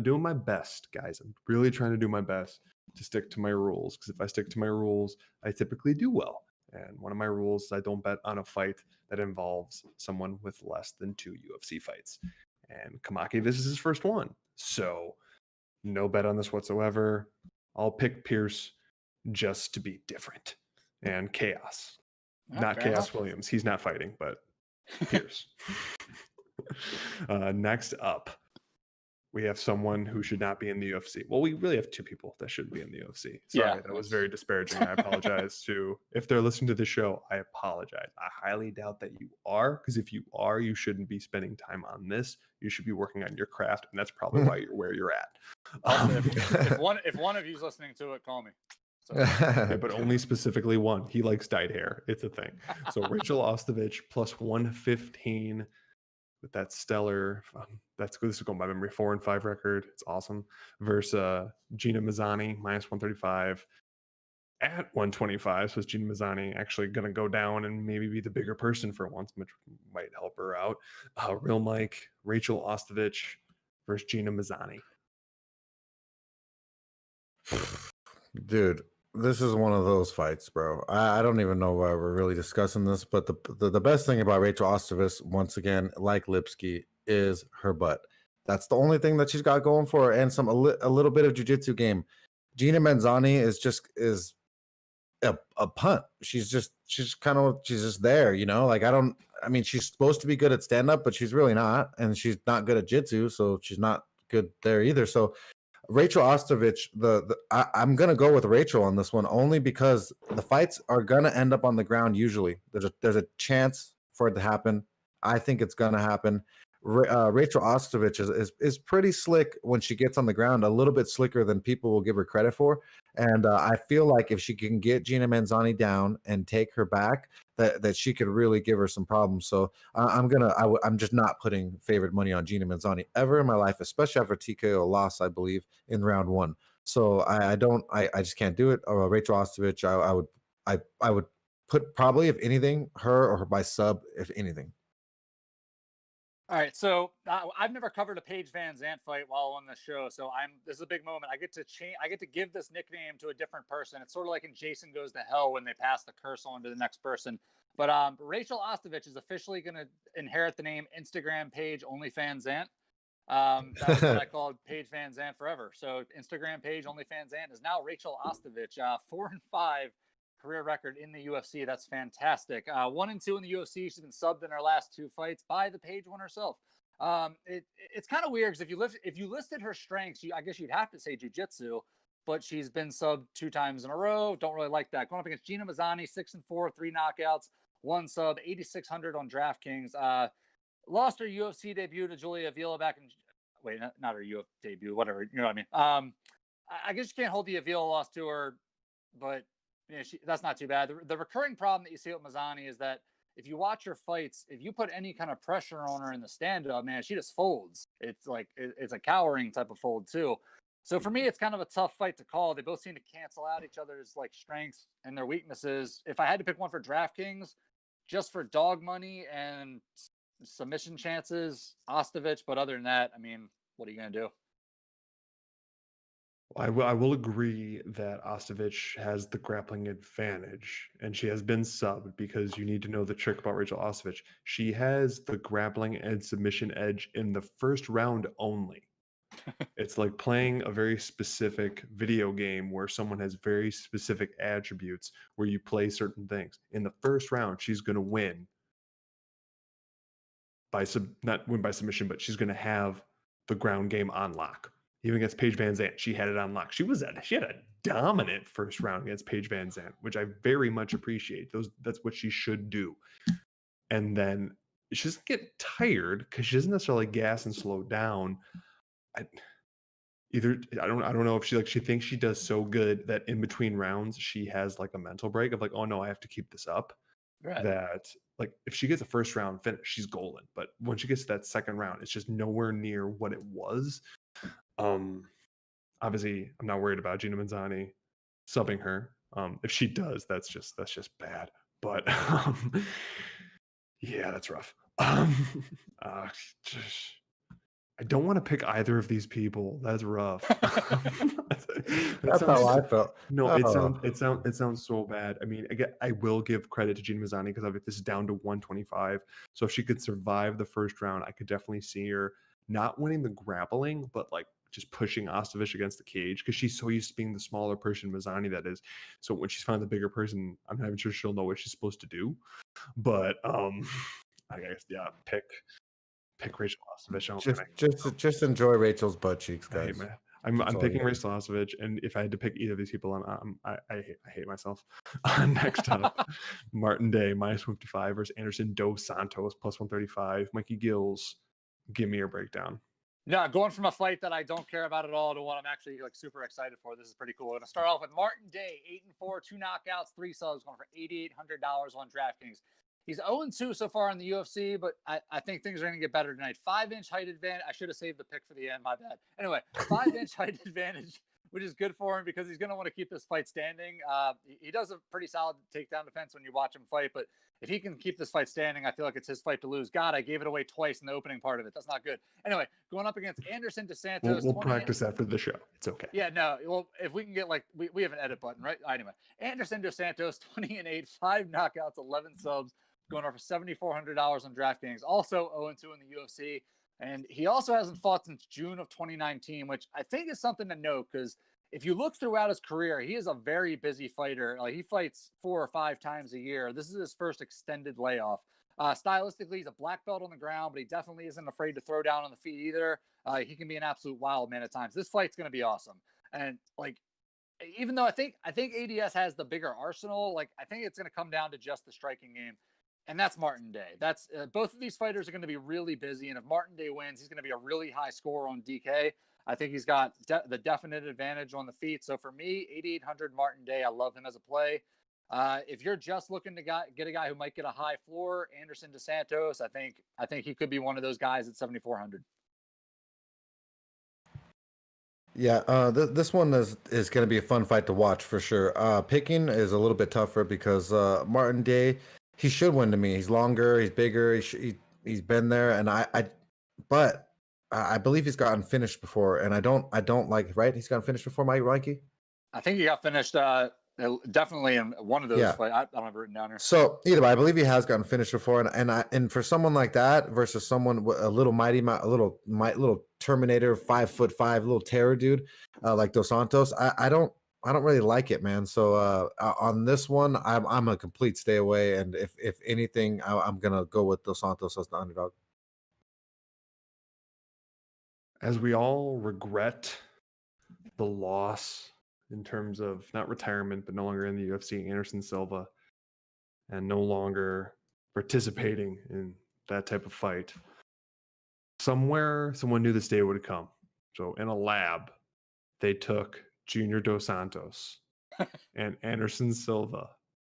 doing my best, guys. I'm really trying to do my best to stick to my rules, because if I stick to my rules, I typically do well. And one of my rules is I don't bet on a fight that involves someone with less than 2 UFC fights. And Kamaki, this is his first one. So no bet on this whatsoever. I'll pick Pierce just to be different. And Chaos. Not Chaos Williams. He's not fighting, but Pierce. Next up, we have someone who should not be in the UFC. Well, we really have two people that shouldn't be in the UFC. Sorry, that was very disparaging. I apologize to if they're listening to the show. I apologize. I highly doubt that you are, because if you are, you shouldn't be spending time on this. You should be working on your craft, and that's probably why you're where you're at. If one of you's listening to it, call me. So. Yeah, but only specifically one. He likes dyed hair. It's a thing. So Rachel Ostovich plus 115 with that stellar. That's good. This is going by memory. 4-5 record. It's awesome. Versus Gina Mazzani minus 135 at 125. So is Gina Mazzani actually going to go down and maybe be the bigger person for once, which might help her out. Real Mike, Rachel Ostovich versus Gina Mazzani. Dude, this is one of those fights, bro. I don't even know why we're really discussing this, but the best thing about Rachel Ostovich, once again, like Lipsky, is her butt. That's the only thing that she's got going for her, and a little bit of jiu-jitsu game. Gina Mazzani is just a punt. She's just there, you know? Like I mean, she's supposed to be good at stand-up, but she's really not, and she's not good at jiu-jitsu, so she's not good there either. So Rachel Ostovich, I'm gonna go with Rachel on this one only because the fights are gonna end up on the ground. Usually, there's a chance for it to happen. I think it's gonna happen. Rachel Ostovich is pretty slick when she gets on the ground, a little bit slicker than people will give her credit for. And I feel like if she can get Gina Mazzani down and take her back, that she could really give her some problems. So I'm just not putting favored money on Gina Mazzani ever in my life, especially after TKO loss, I believe, in round 1. So I just can't do it. Rachel Ostovich, I would put probably, if anything, her or by sub, if anything. All right, so I've never covered a Paige Van Zandt fight while on the show, so this is a big moment. I get to give this nickname to a different person. It's sort of like in Jason Goes to Hell when they pass the curse on to the next person. But Rachel Ostovich is officially going to inherit the name Instagram page OnlyFans Zant. That was what I called Paige Van Zandt forever. So Instagram page OnlyFans Zant is now Rachel Ostovich. 4-5 career record in the UFC. That's fantastic. 1-2 in the UFC. She's been subbed in her last 2 fights by the Paige one herself. It's kind of weird because if you listed her strengths, I guess you'd have to say jiu-jitsu, but she's been subbed 2 times in a row. Don't really like that. Going up against Gina Mazzani, 6-4, 3 knockouts, 1 sub, 8,600 on DraftKings. Lost her UFC debut to Julia Avila back in not her UFC debut, whatever. You know what I mean? I guess you can't hold the Avila loss to her, but yeah, that's not too bad. The recurring problem that you see with Mazzani is that if you watch her fights, if you put any kind of pressure on her in the stand-up, man, she just folds. It's like it's a cowering type of fold too. So for me, it's kind of a tough fight to call. They both seem to cancel out each other's like strengths and their weaknesses. If I had to pick one for DraftKings, just for dog money and submission chances, Ostovich. But other than that, I mean, what are you gonna do? I will agree that Ostovich has the grappling advantage, and she has been subbed because you need to know the trick about Rachel Ostovich. She has the grappling and submission edge in the first round only. It's like playing a very specific video game where someone has very specific attributes where you play certain things. In the first round, she's going to win not win by submission, but she's going to have the ground game on lock. Even against Paige Van Zandt, she had it on lock. She had a dominant first round against Paige Van Zandt, which I very much appreciate. That's what she should do. And then she doesn't get tired because she doesn't necessarily gas and slow down. I don't know if she thinks she does so good that in between rounds she has like a mental break of like, oh no, I have to keep this up. Right. That like if she gets a first round finish, she's golden. But when she gets to that second round, it's just nowhere near what it was. Obviously, I'm not worried about Gina Mazzani subbing her. If she does, that's just bad. But yeah, that's rough. I don't want to pick either of these people. That's rough. That's how I felt. No, it sounds so bad. I mean, again, I will give credit to Gina Mazzani because this is down to 125. So if she could survive the first round, I could definitely see her not winning the grappling, but like just pushing Ostovich against the cage because she's so used to being the smaller person Mazzani that is. So when she's found the bigger person, I'm not even sure she'll know what she's supposed to do. But I guess pick pick Rachel Ostovich. Just enjoy Rachel's butt cheeks, guys. I'm picking Rachel Ostovich, and if I had to pick either of these people, I hate myself. Next up, Martin Day -55 versus Anderson Dos Santos +135. Mikey Gills, give me your breakdown. Yeah, going from a fight that I don't care about at all to one I'm actually like super excited for. This is pretty cool. We're gonna start off with Martin Day, 8-4, 2 knockouts, 3 subs, going for $8,800 on DraftKings. He's 0-2 so far in the UFC, but I think things are going to get better tonight. 5-inch height advantage. I should have saved the pick for the end. My bad. Anyway, 5-inch height advantage, which is good for him because he's going to want to keep this fight standing. He does a pretty solid takedown defense when you watch him fight, but if he can keep this fight standing, I feel like it's his fight to lose. God, I gave it away twice in the opening part of it. That's not good. Anyway, going up against Anderson Dos Santos. We'll practice after the show. It's okay. Yeah, no. Well, if we can get we have an edit button, right? Anyway, Anderson Dos Santos, 20-8, 5 knockouts, 11 subs. Going over $7,400 on DraftKings. Also 0-2 in the UFC. And he also hasn't fought since June of 2019, which I think is something to note because if you look throughout his career, he is a very busy fighter. Like he fights 4 or 5 times a year. This is his first extended layoff. Stylistically, he's a black belt on the ground, but he definitely isn't afraid to throw down on the feet either. He can be an absolute wild man at times. This fight's going to be awesome. And like, even though I think ADS has the bigger arsenal, like I think it's going to come down to just the striking game. And that's Martin Day. That's both of these fighters are going to be really busy. And if Martin Day wins, he's going to be a really high score on DK. I think he's got the definite advantage on the feet. So for me, 8,800 Martin Day. I love him as a play. If you're just looking to get a guy who might get a high floor, Anderson Dos Santos, I think he could be one of those guys at 7,400. Yeah, this one is going to be a fun fight to watch for sure. Picking is a little bit tougher because Martin Day, he should win to me. He's longer, he's bigger, he's been there, and but I believe he's gotten finished before, and I don't like, right? He's gotten finished before, Mikey? I think he got finished definitely in one of those fights. I don't have it written down here. So either way, I believe he has gotten finished before, and for someone like that versus someone a little little Terminator, 5'5", little terror dude like Dos Santos, I don't really like it, man. So on this one, I'm a complete stay away, and if anything, I'm gonna go with Dos Santos as the underdog. As we all regret the loss in terms of not retirement, but no longer in the UFC, Anderson Silva, and no longer participating in that type of fight, somewhere someone knew this day would come. So in a lab, they took Junior Dos Santos and Anderson Silva,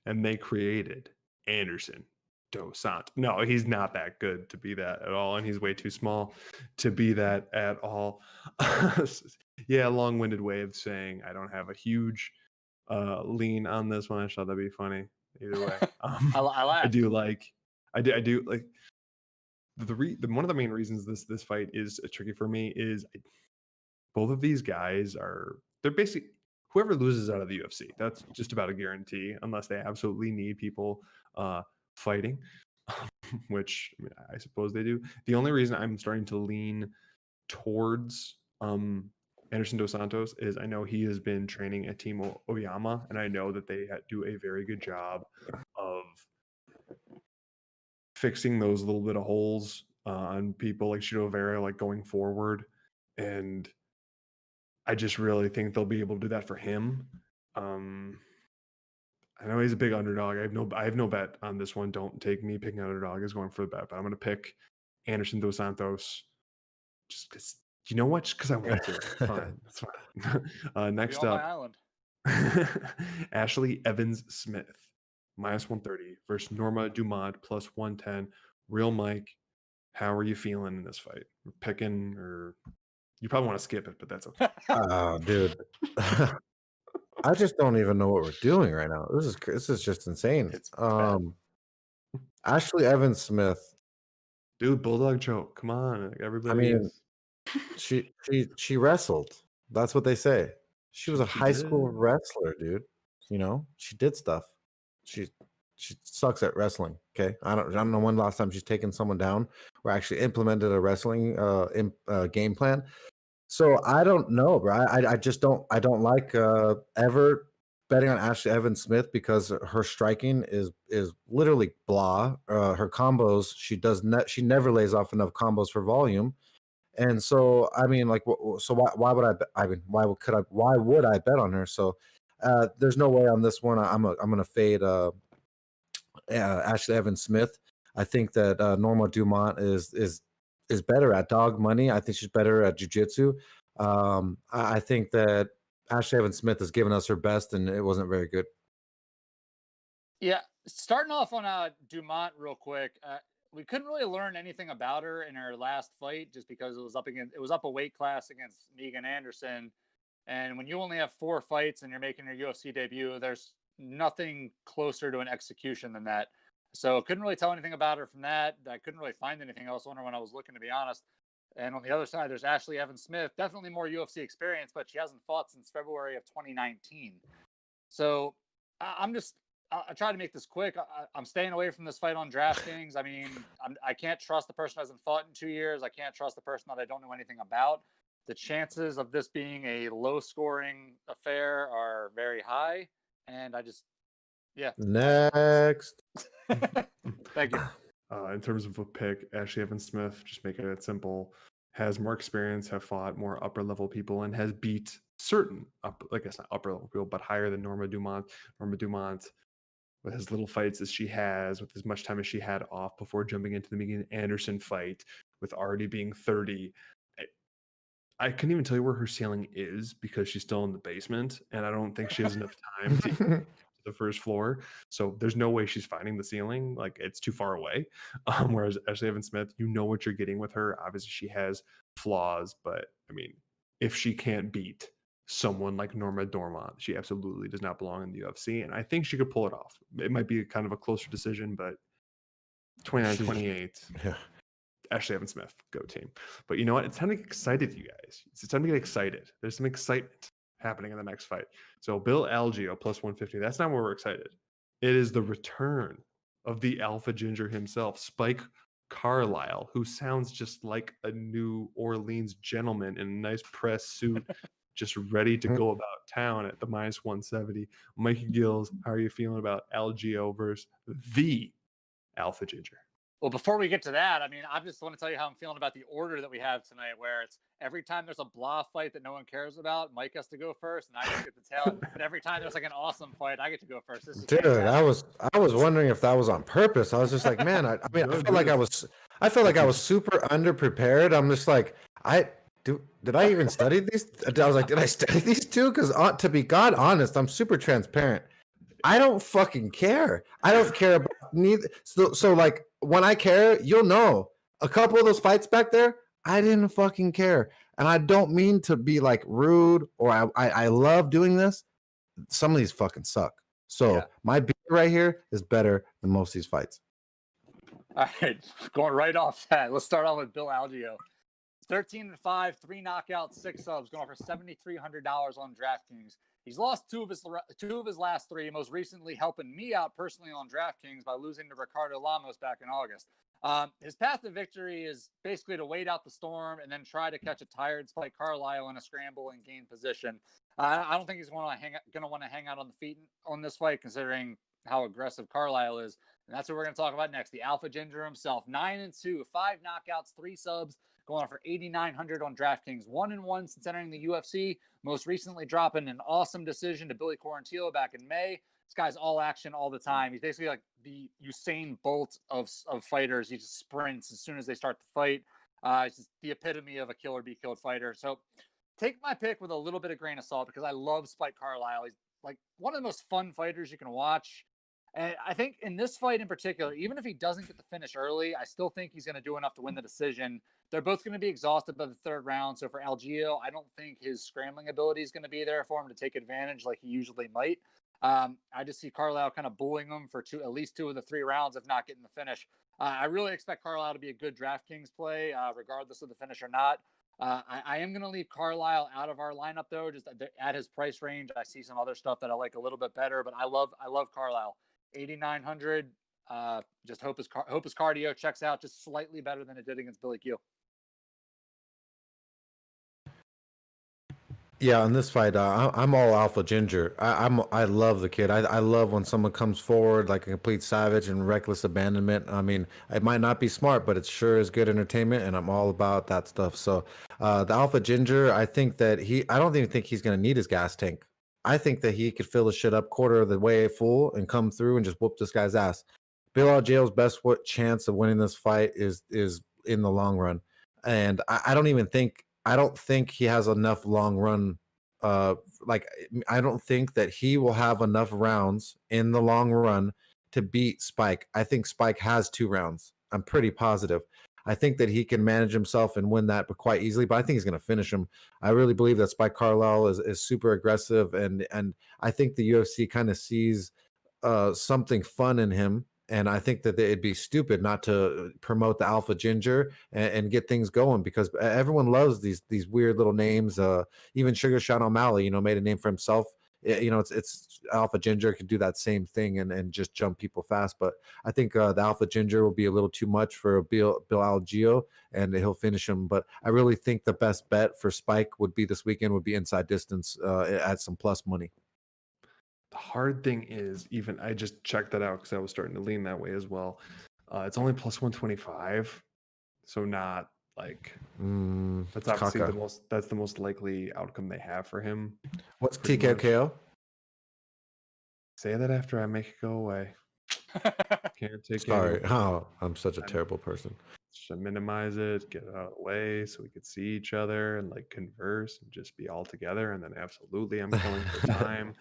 and they created Anderson Dos Santos. No, he's not that good to be that at all, and he's way too small to be that at all. Yeah, long-winded way of saying I don't have a huge lean on this one. I thought that'd be funny. Either way, I do like one of the main reasons this fight is tricky for me is both of these guys they're basically whoever loses out of the UFC. That's just about a guarantee, unless they absolutely need people fighting, which I suppose they do. The only reason I'm starting to lean towards Anderson Dos Santos is I know he has been training at Team Oyama, and I know that they do a very good job of fixing those little bit of holes on people like Chito Vera, like going forward, and I just really think they'll be able to do that for him. I know he's a big underdog. I have no bet on this one. Don't take me picking underdog as going for the bet, but I'm going to pick Anderson Dos Santos just because, you know what? Just because I want to. Fine. That's fine. Next up, Ashley Evans Smith, -130 versus Norma Dumont, +110. Real Mike, how are you feeling in this fight? Picking, or you probably want to skip it, but that's okay. Oh, dude. I just don't even know what we're doing right now. This is just insane. Ashley Evans Smith, dude, bulldog choke. Come on, everybody. I mean, she wrestled. That's what they say. She was a high school wrestler, dude. You know, she did stuff. She sucks at wrestling. Okay, I don't know when last time she's taken someone down or actually implemented a wrestling game plan. So I don't know, bro. I just don't like ever betting on Ashley Evans Smith because her striking is literally blah. Her combos, she never lays off enough combos for volume. And so, I mean, like, so why would I? I mean, why would I bet on her? So, there's no way on this one. I'm gonna fade Ashley Evans Smith. I think that Norma Dumont is better at dog money. I think she's better at jiu-jitsu. I think that Ashley Evans Smith has given us her best, and it wasn't very good. Yeah, starting off on Dumont real quick. We couldn't really learn anything about her in her last fight just because it was up a weight class against Megan Anderson. And when you only have 4 fights and you're making your UFC debut, there's nothing closer to an execution than that. So couldn't really tell anything about her from that. I couldn't really find anything else on her when I was looking, to be honest. And on the other side, there's Ashley Evans Smith, definitely more UFC experience, but she hasn't fought since February of 2019. So I try to make this quick. I'm staying away from this fight on DraftKings. I mean, I can't trust the person who hasn't fought in 2 years. I can't trust the person that I don't know anything about. The chances of this being a low-scoring affair are very high, and Next. Thank you. In terms of a pick, Ashley Evans Smith, just making it simple, has more experience, have fought more upper-level people, and has beat certain, I guess not upper-level people, but higher than Norma Dumont. Norma Dumont, with as little fights as she has, with as much time as she had off before jumping into the Megan Anderson fight, with already being 30. I couldn't even tell you where her ceiling is because she's still in the basement, and I don't think she has enough time to get to the first floor. So there's no way she's finding the ceiling. Like, it's too far away. Whereas Ashley Evans Smith, you know what you're getting with her. Obviously, she has flaws, but I mean, if she can't beat someone like Norma Dumont, she absolutely does not belong in the UFC, and I think she could pull it off. It might be kind of a closer decision, but 29-28. Yeah. Ashley Evans Smith, go team. But you know what? It's time to get excited, you guys. It's time to get excited. There's some excitement happening in the next fight. So Bill Algeo plus 150. That's not where we're excited. It is the return of the Alpha Ginger himself, Spike Carlisle, who sounds just like a New Orleans gentleman in a nice press suit, just ready to go about town at the minus 170. Mikey Gills, how are you feeling about Algeo versus the Alpha Ginger? Well, before we get to that, I mean, I just want to tell you how I'm feeling about the order that we have tonight, where it's every time there's a blah fight that no one cares about, Mike has to go first, and I just get the tail. But every time there's like an awesome fight, I get to go first. This is Dude, fantastic. I was wondering if that was on purpose. I was just like, man, I felt like I was super underprepared. I'm just like, did I even study these? I was like, did I study these two? Because to be God honest, I'm super transparent. I don't fucking care. I don't care about neither. So like, when I care, you'll know. A couple of those fights back there, I didn't fucking care. And I don't mean to be like rude or I love doing this. Some of these fucking suck. So my beat right here is better than most of these fights. All right, going right off that. Let's start off with Bill Algeo. 13-5, 3 knockouts, 6 subs, going for $7,300 on DraftKings. He's lost two of his last 3, most recently helping me out personally on DraftKings by losing to Ricardo Lamos back in August. His path to victory is basically to wait out the storm and then try to catch a tired Spike Carlisle in a scramble and gain position. I don't think he's going to want to hang out on the feet on this fight, considering how aggressive Carlisle is. And that's what we're going to talk about next. The Alpha Ginger himself, 9-2, 5 knockouts, 3 subs, going for $8,900 on DraftKings. 1-1 since entering the UFC. Most recently dropping an awesome decision to Billy Quarantillo back in May. This guy's all action all the time. He's basically like the Usain Bolt of fighters. He just sprints as soon as they start to fight. It's just the epitome of a kill or be killed fighter. So take my pick with a little bit of grain of salt because I love Spike Carlisle. He's like one of the most fun fighters you can watch. And I think in this fight in particular, even if he doesn't get the finish early, I still think he's going to do enough to win the decision. They're both going to be exhausted by the 3rd round. So for Algeo, I don't think his scrambling ability is going to be there for him to take advantage like he usually might. I just see Carlisle kind of bullying him for at least 2 of the 3 rounds, if not getting the finish. I really expect Carlisle to be a good DraftKings play, regardless of the finish or not. I am going to leave Carlisle out of our lineup, though, just at his price range. I see some other stuff that I like a little bit better, but I love Carlisle. 8,900. Just hope his cardio checks out just slightly better than it did against Billy Q. Yeah, on this fight, I'm all Alpha Ginger. I love the kid. I love when someone comes forward like a complete savage and reckless abandonment. I mean, it might not be smart, but it sure is good entertainment, and I'm all about that stuff. So, the Alpha Ginger, I think that I don't even think he's gonna need his gas tank. I think that he could fill the shit up quarter of the way full and come through and just whoop this guy's ass. Bill Algeo's best chance of winning this fight is in the long run, and I don't think he has enough long run. Like I don't think that he will have enough rounds in the long run to beat Spike. I think Spike has 2 rounds. I'm pretty positive. I think that he can manage himself and win that quite easily, but I think he's going to finish him. I really believe that Spike Carlisle is super aggressive, and I think the UFC kind of sees something fun in him. And I think that it'd be stupid not to promote the Alpha Ginger and get things going, because everyone loves these weird little names. Even Sugar Sean O'Malley, made a name for himself. It's Alpha Ginger could do that same thing and just jump people fast. But I think the Alpha Ginger will be a little too much for Bill Algeo, and he'll finish him. But I really think the best bet for Spike would be this weekend would be inside distance at some plus money. The hard thing is, even I just checked that out because I was starting to lean that way as well. It's only plus 125, so not like that's obviously that's the most likely outcome they have for him. What's TKO? Say that after I make it go away. Can't take it. Sorry. Oh, I'm such a terrible person. Should minimize it, get it out of the way so we could see each other and like converse and just be all together. And then absolutely I'm killing for time.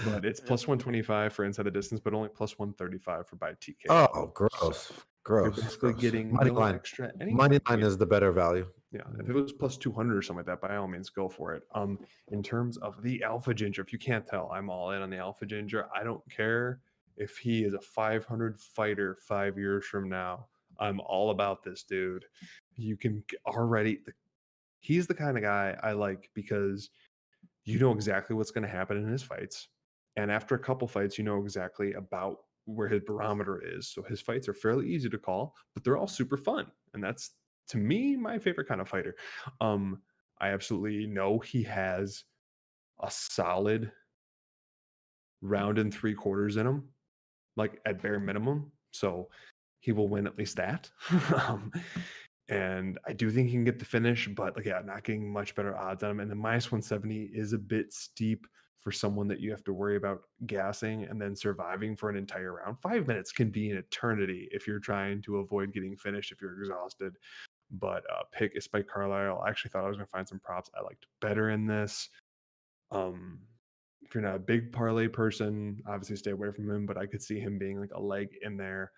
But it's plus 125 for inside the distance, but only plus 135 for by TKO. Oh, gross. So gross. You're basically getting money line. Extra. Money line is the better value. Yeah. If it was plus 200 or something like that, by all means, go for it. In terms of the Alpha Ginger, if you can't tell, I'm all in on the Alpha Ginger. I don't care if he is a 500 fighter 5 years from now. I'm all about this dude. You can already, he's the kind of guy I like because you know exactly what's going to happen in his fights. And after a couple fights, you know exactly about where his barometer is. So his fights are fairly easy to call, but they're all super fun. And that's, to me, my favorite kind of fighter. I absolutely know he has a solid round and 3/4 in him, like at bare minimum. So he will win at least that. And I do think he can get the finish, but like, yeah, not getting much better odds on him. And the minus 170 is a bit steep for someone that you have to worry about gassing and then surviving for an entire round. 5 minutes can be an eternity if you're trying to avoid getting finished, if you're exhausted. But pick is Spike Carlisle. I actually thought I was going to find some props I liked better in this. If you're not a big parlay person, obviously stay away from him, but I could see him being like a leg in there.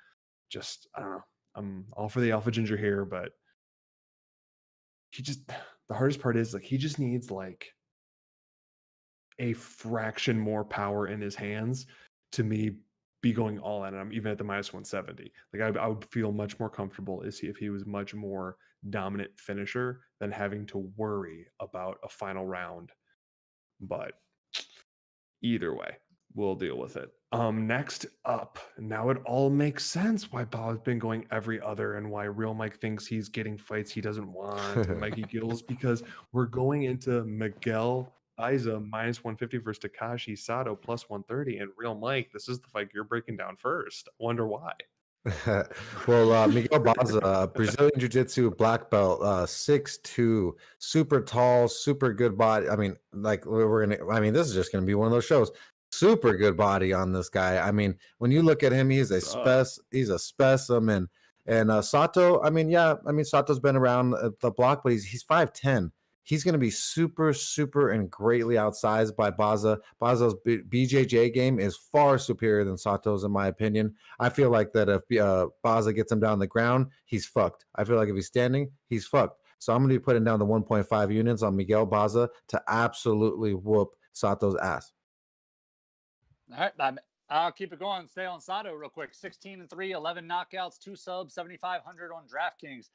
Just, I don't know. I'm all for the Alpha Ginger here, but the hardest part is like he just needs like a fraction more power in his hands to me be going all in. And I'm even at the minus 170. Like I would feel much more comfortable if he was much more dominant finisher than having to worry about a final round. But either way, we'll deal with it. Next up, now it all makes sense why Bob's been going every other and why Real Mike thinks he's getting fights he doesn't want. Mikey Gills, because we're going into Miguel Baeza minus 150 versus Takashi Sato plus 130. And Real Mike, this is the fight you're breaking down first. I wonder why. Well, Miguel Baeza, Brazilian Jiu-Jitsu black belt, 6'2", super tall, super good body. I mean, like this is just gonna be one of those shows. Super good body on this guy. I mean, when you look at him, he's a specimen. And Sato, Sato's been around the block, but he's 5'10". He's going to be super, super and greatly outsized by Baeza. Baeza's BJJ game is far superior than Sato's, in my opinion. I feel like that if Baeza gets him down the ground, he's fucked. I feel like if he's standing, he's fucked. So I'm going to be putting down the 1.5 units on Miguel Baeza to absolutely whoop Sato's ass. All right, I'll keep it going. Stay on Sato real quick. 16-3, 11 knockouts, 2 subs, 7,500 on DraftKings.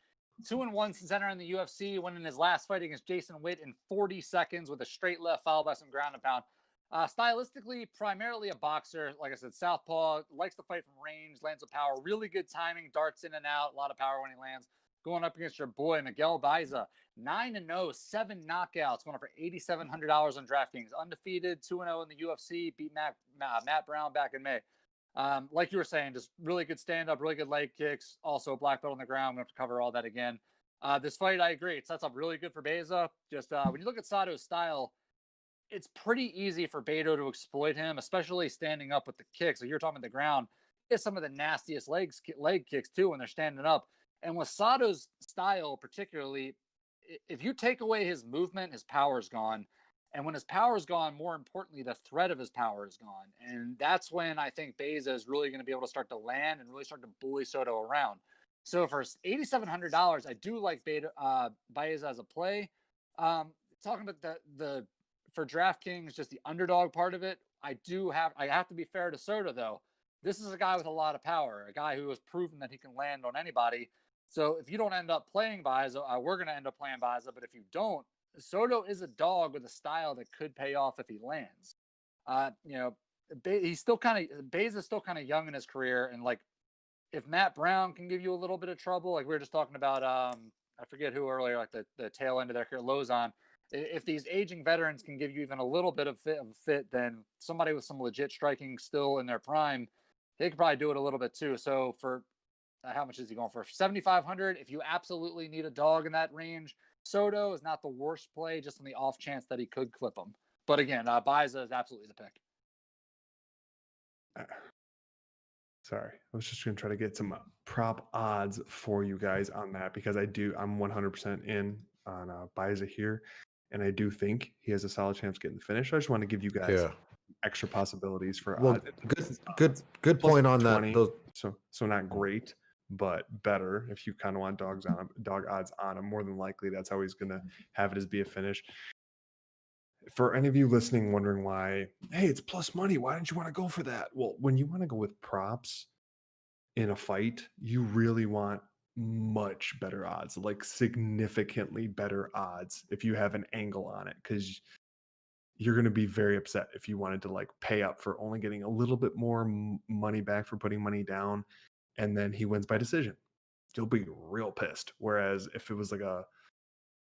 2-1 since entering the UFC, winning his last fight against Jason Witt in 40 seconds with a straight left followed by some ground and pound. Stylistically, primarily a boxer. Like I said, southpaw, likes to fight from range, lands with power, really good timing, darts in and out, a lot of power when he lands. going up against your boy Miguel Baeza, 9-0, 7 knockouts, going for $8,700 on DraftKings, undefeated, 2-0 in the UFC, beat Matt Brown back in May. Like you were saying, just really good stand-up, really good leg kicks, also black belt on the ground. We have to cover all that again. This fight, I agree, it sets up really good for Baeza. Just when you look at Sato's style, it's pretty easy for Beto to exploit him, especially standing up with the kicks. So you're talking about the ground. It's some of the nastiest leg kicks too when they're standing up. And with Sato's style, particularly, if you take away his movement, his power is gone. And when his power is gone, more importantly, the threat of his power is gone. And that's when I think Baeza is really going to be able to start to land and really start to bully Soto around. So for $8,700, I do like Baeza as a play. Talking about the for DraftKings, just the underdog part of it, I have to be fair to Soto though. This is a guy with a lot of power, a guy who has proven that he can land on anybody. So if you don't end up playing Baeza, we're going to end up playing Baeza. But if you don't, Soto is a dog with a style that could pay off if he lands. He's still Baeza's still kind of young in his career, and like if Matt Brown can give you a little bit of trouble, like we were just talking about, I forget who earlier, like the tail end of their career, Lozon. If these aging veterans can give you even a little bit of fit, then somebody with some legit striking still in their prime, they could probably do it a little bit too. So for how much is he going for? 7,500. If you absolutely need a dog in that range, Soto is not the worst play, just on the off chance that he could clip him. But again, Baeza is absolutely the pick. Sorry, I was just going to try to get some prop odds for you guys on that, because I'm 100% in on Baeza here, and I do think he has a solid chance of getting the finish. I just want to give you guys extra possibilities for odds. Good point on 20, that. So not great, but better if you kind of want dog odds on him. More than likely, that's how he's going to have it, as be a finish. For any of you listening wondering why, hey, it's plus money, why didn't you want to go for that? Well, when you want to go with props in a fight, you really want much better odds, like significantly better odds if you have an angle on it, because you're going to be very upset if you wanted to like pay up for only getting a little bit more money back for putting money down, and then he wins by decision. You'll be real pissed. Whereas if it was like a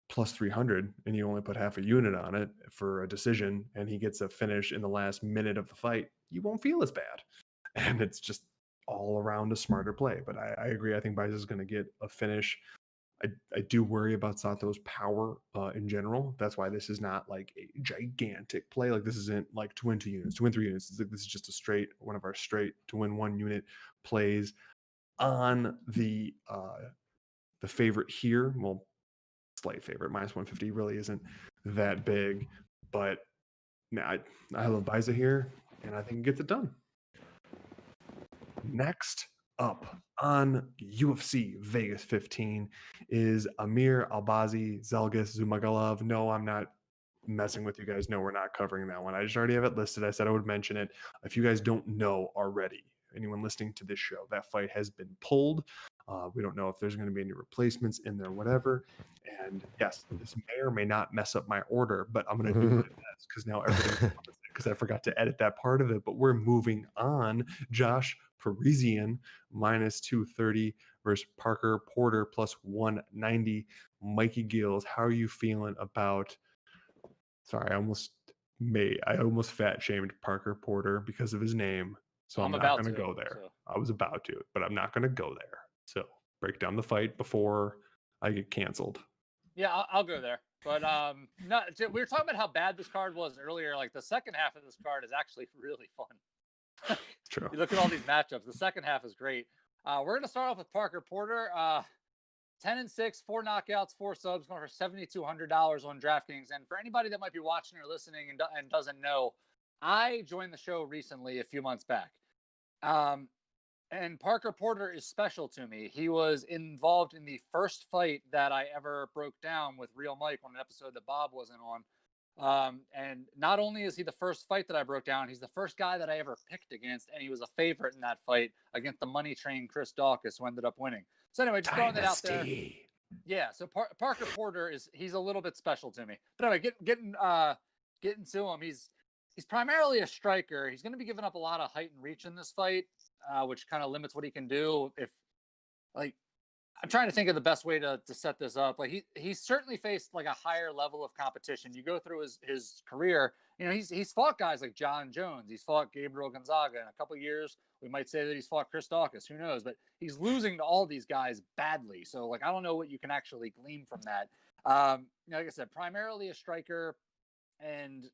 plus 300 and you only put half a unit on it for a decision and he gets a finish in the last minute of the fight, you won't feel as bad. And it's just all around a smarter play. But I agree. I think Baeza is going to get a finish. I do worry about Sato's power in general. That's why this is not like a gigantic play. Like this isn't like to win 2 units, to win 3 units. This is just one of our straight to win 1 unit plays on the favorite here. Well, slight favorite, minus 150 really isn't that big, but I love Baeza here, and I think he gets it done. Next up on UFC Vegas 15 is Amir Albazi Zelgas Zumagulov. No, I'm not messing with you guys. No, we're not covering that one. I just already have it listed. I said I would mention it. If you guys don't know already, anyone listening to this show, that fight has been pulled. We don't know if there's going to be any replacements in there, whatever. And yes, this may or may not mess up my order, but I'm going to do my best, because now everything's because I forgot to edit that part of it. But we're moving on. Josh Parisian minus 230 versus Parker Porter plus 190. Mikey Gills, how are you feeling about? Sorry, I almost fat shamed Parker Porter because of his name. So I'm not going to go there. So. I was about to, but I'm not going to go there. So break down the fight before I get canceled. Yeah, I'll go there. But we were talking about how bad this card was earlier. Like the second half of this card is actually really fun. True. You look at all these matchups. The second half is great. We're going to start off with Parker Porter. 10-6, 4 knockouts, 4 subs, going for $7,200 on DraftKings. And for anybody that might be watching or listening and doesn't know, I joined the show recently a few months back. And Parker Porter is special to me. He was involved in the first fight that I ever broke down with Real Mike on an episode that Bob wasn't on. And not only is he the first fight that I broke down, he's the first guy that I ever picked against, and he was a favorite in that fight against the money train Chris Dawkess, who ended up winning. So anyway, just throwing that out there. Yeah, so Parker Porter he's a little bit special to me. But anyway, getting to him, he's primarily a striker. He's going to be giving up a lot of height and reach in this fight, which kind of limits what he can do. I'm trying to think of the best way to set this up. Like he's certainly faced like a higher level of competition. You go through his career, you know, he's fought guys like John Jones. He's fought Gabriel Gonzaga. In a couple of years, we might say that he's fought Chris Daukaus. Who knows? But he's losing to all these guys badly. So like, I don't know what you can actually glean from that. You know, like I said, primarily a striker, and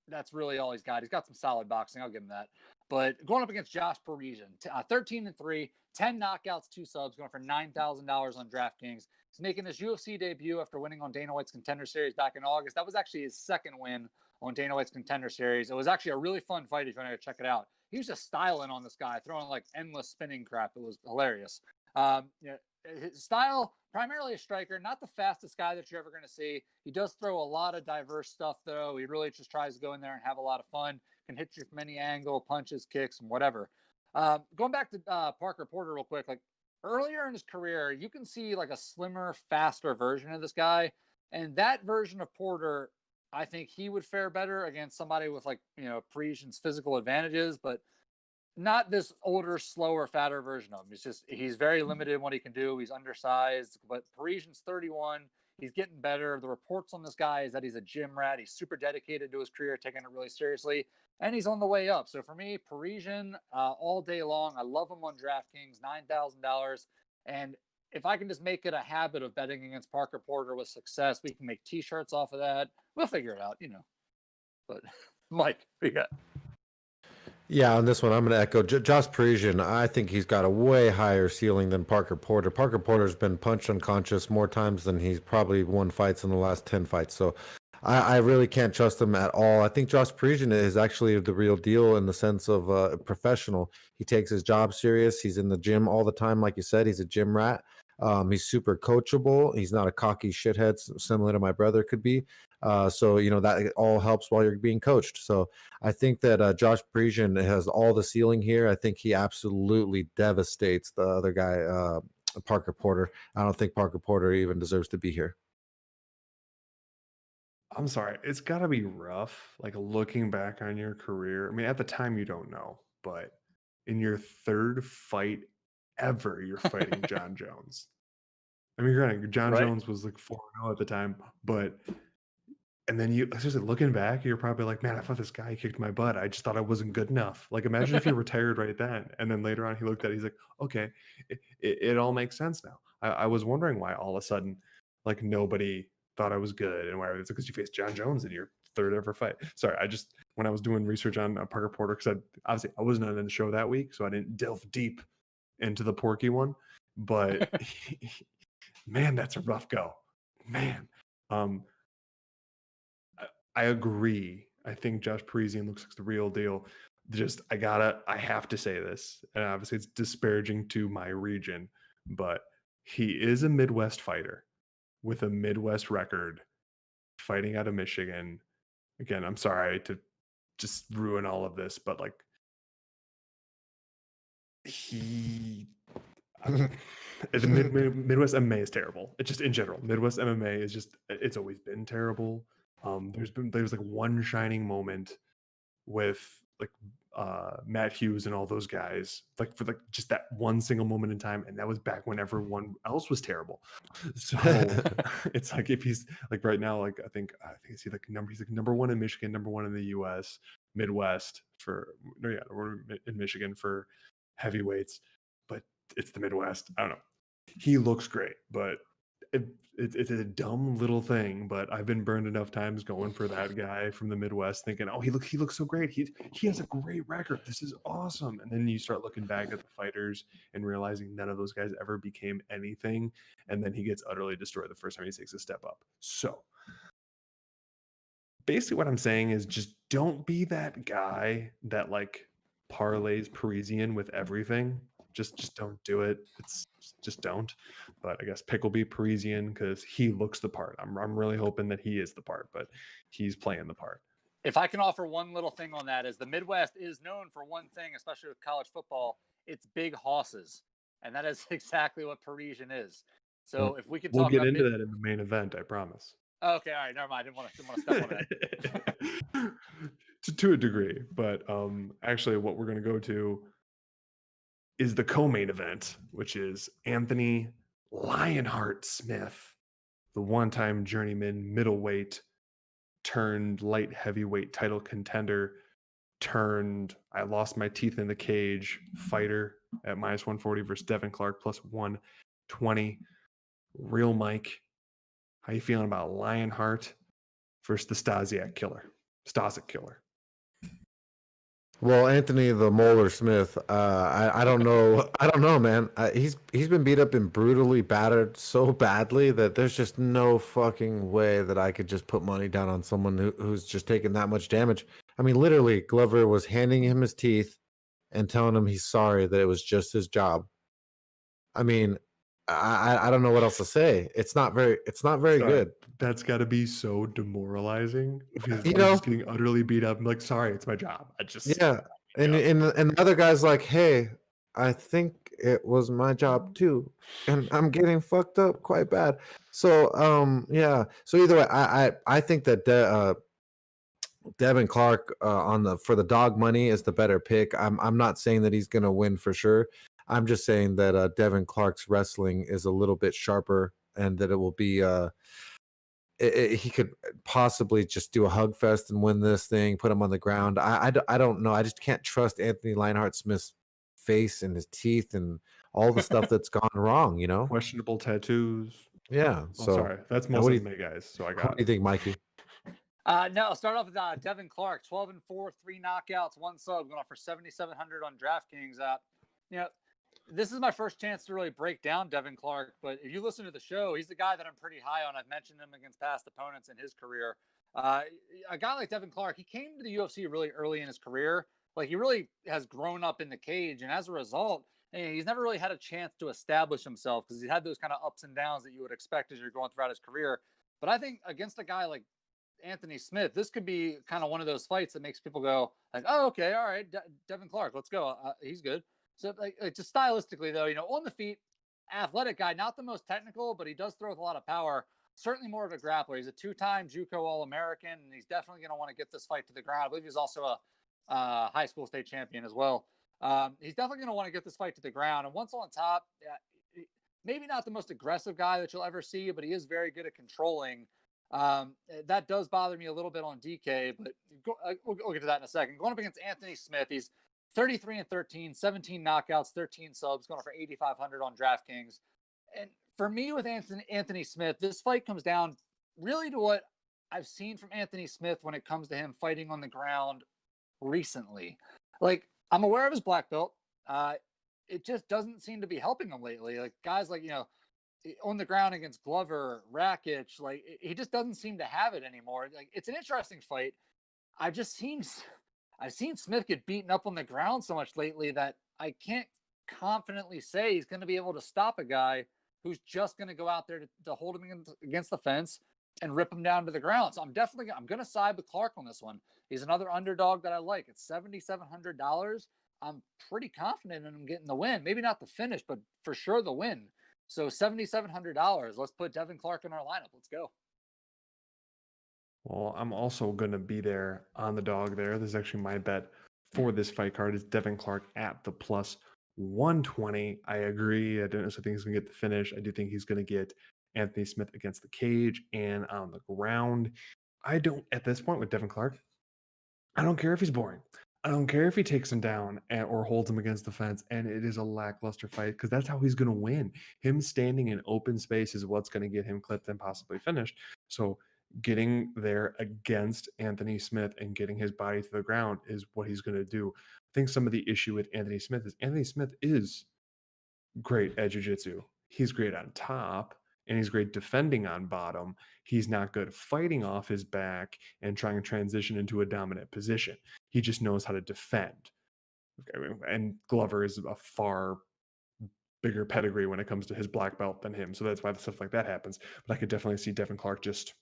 that's really all he's got. He's got some solid boxing. I'll give him that. But going up against Josh Parisian, 13-3, 10 knockouts, 2 subs, going for $9,000 on DraftKings. He's making his UFC debut after winning on Dana White's Contender Series back in August. That was actually his second win on Dana White's Contender Series. It was actually a really fun fight if you want to check it out. He was just styling on this guy, throwing like endless spinning crap. It was hilarious. You know, his style, primarily a striker, not the fastest guy that you're ever going to see. He does throw a lot of diverse stuff, though. He really just tries to go in there and have a lot of fun. Can hit you from any angle, punches, kicks, and whatever. Going back to Parker Porter real quick, like earlier in his career, you can see like a slimmer, faster version of this guy. And that version of Porter, I think he would fare better against somebody with like, you know, Parisian's physical advantages, but not this older, slower, fatter version of him. He's very limited in what he can do. He's undersized, but Parisian's 31. He's getting better. The reports on this guy is that he's a gym rat. He's super dedicated to his career, taking it really seriously, and he's on the way up. So for me, Parisian all day long. I love him on DraftKings, $9,000. And if I can just make it a habit of betting against Parker Porter with success, we can make T-shirts off of that. We'll figure it out, you know. But Mike, we got. Yeah, on this one, I'm going to echo Josh Parisian. I think he's got a way higher ceiling than Parker Porter. Parker Porter's been punched unconscious more times than he's probably won fights in the last 10 fights. So I really can't trust him at all. I think Josh Parisian is actually the real deal in the sense of a professional. He takes his job serious. He's in the gym all the time. Like you said, he's a gym rat. He's super coachable. He's not a cocky shithead, similar to my brother could be. So, you know, that all helps while you're being coached. So I think that Josh Parisian has all the ceiling here. I think he absolutely devastates the other guy, Parker Porter. I don't think Parker Porter even deserves to be here. I'm sorry. It's got to be rough, like looking back on your career. I mean, at the time, you don't know, but in your third fight ever, you're fighting John Jones. I mean, granted, John Jones was like 4-0 at the time, but and then you seriously looking back, you're probably like, man, I thought this guy kicked my butt. I just thought I wasn't good enough. Like, imagine if he retired right then, and then later on he looked at it, he's like, okay, it all makes sense now. I was wondering why all of a sudden, like, nobody thought I was good, and why it's because you faced John Jones in your third ever fight. Sorry, when I was doing research on Parker Porter, because obviously I wasn't on the show that week, so I didn't delve deep into the Porky one, but man, that's a rough go, man. I agree. I think Josh Parisian looks like the real deal. I have to say this, and obviously it's disparaging to my region, but he is a Midwest fighter with a Midwest record, fighting out of Michigan. Again, I'm sorry to just ruin all of this, but like the Midwest MMA is terrible. It's just in general, Midwest MMA is just, it's always been terrible. There's like one shining moment with like Matt Hughes and all those guys, like for like just that one single moment in time, and that was back when everyone else was terrible. So it's like if he's like right now, like I think he's like number one in Michigan, number one in the U.S. Midwest in Michigan for heavyweights, but it's the Midwest. I don't know. He looks great, but it's a dumb little thing, but I've been burned enough times going for that guy from the Midwest, thinking, oh, he looks so great. He has a great record. This is awesome. And then you start looking back at the fighters and realizing none of those guys ever became anything. And then he gets utterly destroyed the first time he takes a step up. So basically what I'm saying is just don't be that guy that like parlays Parisian with everything. Just don't do it. Just don't. But I guess pick will be Parisian because he looks the part. I'm really hoping that he is the part, but he's playing the part. If I can offer one little thing on that, is the Midwest is known for one thing, especially with college football, it's big hosses. And that is exactly what Parisian is. So if we could talk about into that in the main event, I promise. Okay, all right, never mind. I didn't want to step on that. to a degree, but actually what we're going to go to is the co-main event, which is Anthony Lionheart Smith, the one-time journeyman middleweight turned light heavyweight title contender turned I lost my teeth in the cage fighter at -140 versus Devin Clark plus 120. Real Mike, how you feeling about Lionheart versus the Stasiak killer? Well, Anthony the Molar Smith, I don't know. I don't know, man. He's been beat up and brutally battered so badly that there's just no fucking way that I could just put money down on someone who's just taken that much damage. I mean, literally, Glover was handing him his teeth and telling him he's sorry, that it was just his job. I mean, I don't know what else to say. It's not very good. That's got to be so demoralizing because You you're know, just getting utterly beat up. I'm like, sorry, it's my job. yeah. And the other guy's like, hey, I think it was my job too, and I'm getting fucked up quite bad. So yeah. So either way, I think that Devin Clark for the dog money is the better pick. I'm not saying that he's gonna win for sure. I'm just saying that Devin Clark's wrestling is a little bit sharper, and that it will be he could possibly just do a hug fest and win this thing, put him on the ground. I don't know. I just can't trust Anthony Lionheart Smith's face and his teeth and all the stuff that's gone wrong, you know? Questionable tattoos. Yeah. So sorry. That's most of me, guys. So I got What do you think, Mikey? No, I'll start off with Devin Clark, 12-4, 3 knockouts, 1 sub, going off for 7,700 on DraftKings. You know, this is my first chance to really break down Devin Clark, but if you listen to the show, he's the guy that I'm pretty high on. I've mentioned him against past opponents in his career. A guy like Devin Clark, he came to the UFC really early in his career. Like, he really has grown up in the cage, and as a result, he's never really had a chance to establish himself because he's had those kind of ups and downs that you would expect as you're going throughout his career. But I think against a guy like Anthony Smith, this could be kind of one of those fights that makes people go like, oh, okay, all right, Devin Clark, let's go. He's good. So like just stylistically though, on the feet, athletic guy, not the most technical, but he does throw with a lot of power. Certainly more of a grappler. He's a 2-time JUCO All-American, and he's definitely going to want to get this fight to the ground. I believe he's also a high school state champion as well. He's definitely going to want to get this fight to the ground. And once on top, maybe not the most aggressive guy that you'll ever see, but he is very good at controlling. That does bother me a little bit on DK, but we'll get to that in a second. Going up against Anthony Smith, he's 33-13, 17 knockouts, 13 subs, going for 8,500 on DraftKings. And for me with Anthony Smith, this fight comes down really to what I've seen from Anthony Smith when it comes to him fighting on the ground recently. Like, I'm aware of his black belt. It just doesn't seem to be helping him lately. Like, guys like, on the ground against Glover, Rakic, like, he just doesn't seem to have it anymore. Like, it's an interesting fight. I've seen Smith get beaten up on the ground so much lately that I can't confidently say he's going to be able to stop a guy who's just going to go out there to hold him against the fence and rip him down to the ground. So I'm going to side with Clark on this one. He's another underdog that I like. It's $7,700. I'm pretty confident in him getting the win. Maybe not the finish, but for sure the win. So $7,700. Let's put Devin Clark in our lineup. Let's go. Well, I'm also going to be there on the dog there. This is actually my bet for this fight card is Devin Clark at the plus 120. I agree. I don't necessarily think he's going to get the finish. I do think he's going to get Anthony Smith against the cage and on the ground. At this point with Devin Clark, I don't care if he's boring. I don't care if he takes him down or holds him against the fence and it is a lackluster fight because that's how he's going to win. Him standing in open space is what's going to get him clipped and possibly finished. So getting there against Anthony Smith and getting his body to the ground is what he's going to do. I think some of the issue with Anthony Smith is great at jiu-jitsu. He's great on top and he's great defending on bottom. He's not good fighting off his back and trying to transition into a dominant position. He just knows how to defend. And Glover is a far bigger pedigree when it comes to his black belt than him. So that's why stuff like that happens. But I could definitely see Devin Clark just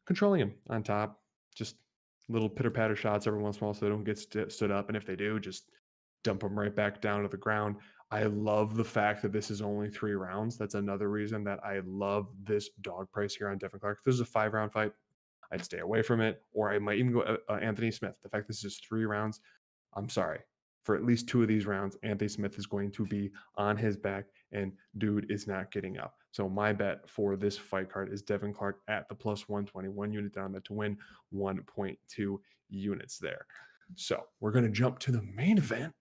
controlling him on top, just little pitter-patter shots every once in a while so they don't get stood up. And if they do, just dump them right back down to the ground. I love the fact that this is only 3 rounds. That's another reason that I love this dog price here on Devin Clark. If this is a 5-round fight, I'd stay away from it, or I might even go Anthony Smith. The fact this is 3 rounds, I'm sorry. For at least 2 of these rounds, Anthony Smith is going to be on his back and dude is not getting up. So my bet for this fight card is Devin Clark at the plus 120, 1 unit down to win, 1.2 units there. So we're going to jump to the main event,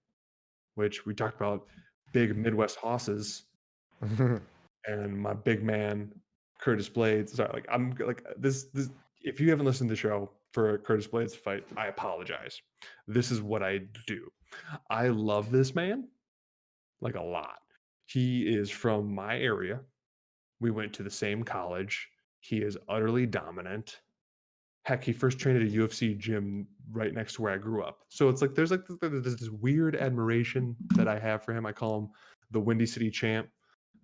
which we talked about big Midwest hosses and my big man, Curtis Blades. Sorry, like I'm like this. If you haven't listened to the show for Curtis Blades fight, I apologize. This is what I do. I love this man like a lot. He is from my area. We went to the same college. He is utterly dominant. Heck, he first trained at a UFC gym right next to where I grew up. So it's like there's this weird admiration that I have for him. I call him the Windy City champ.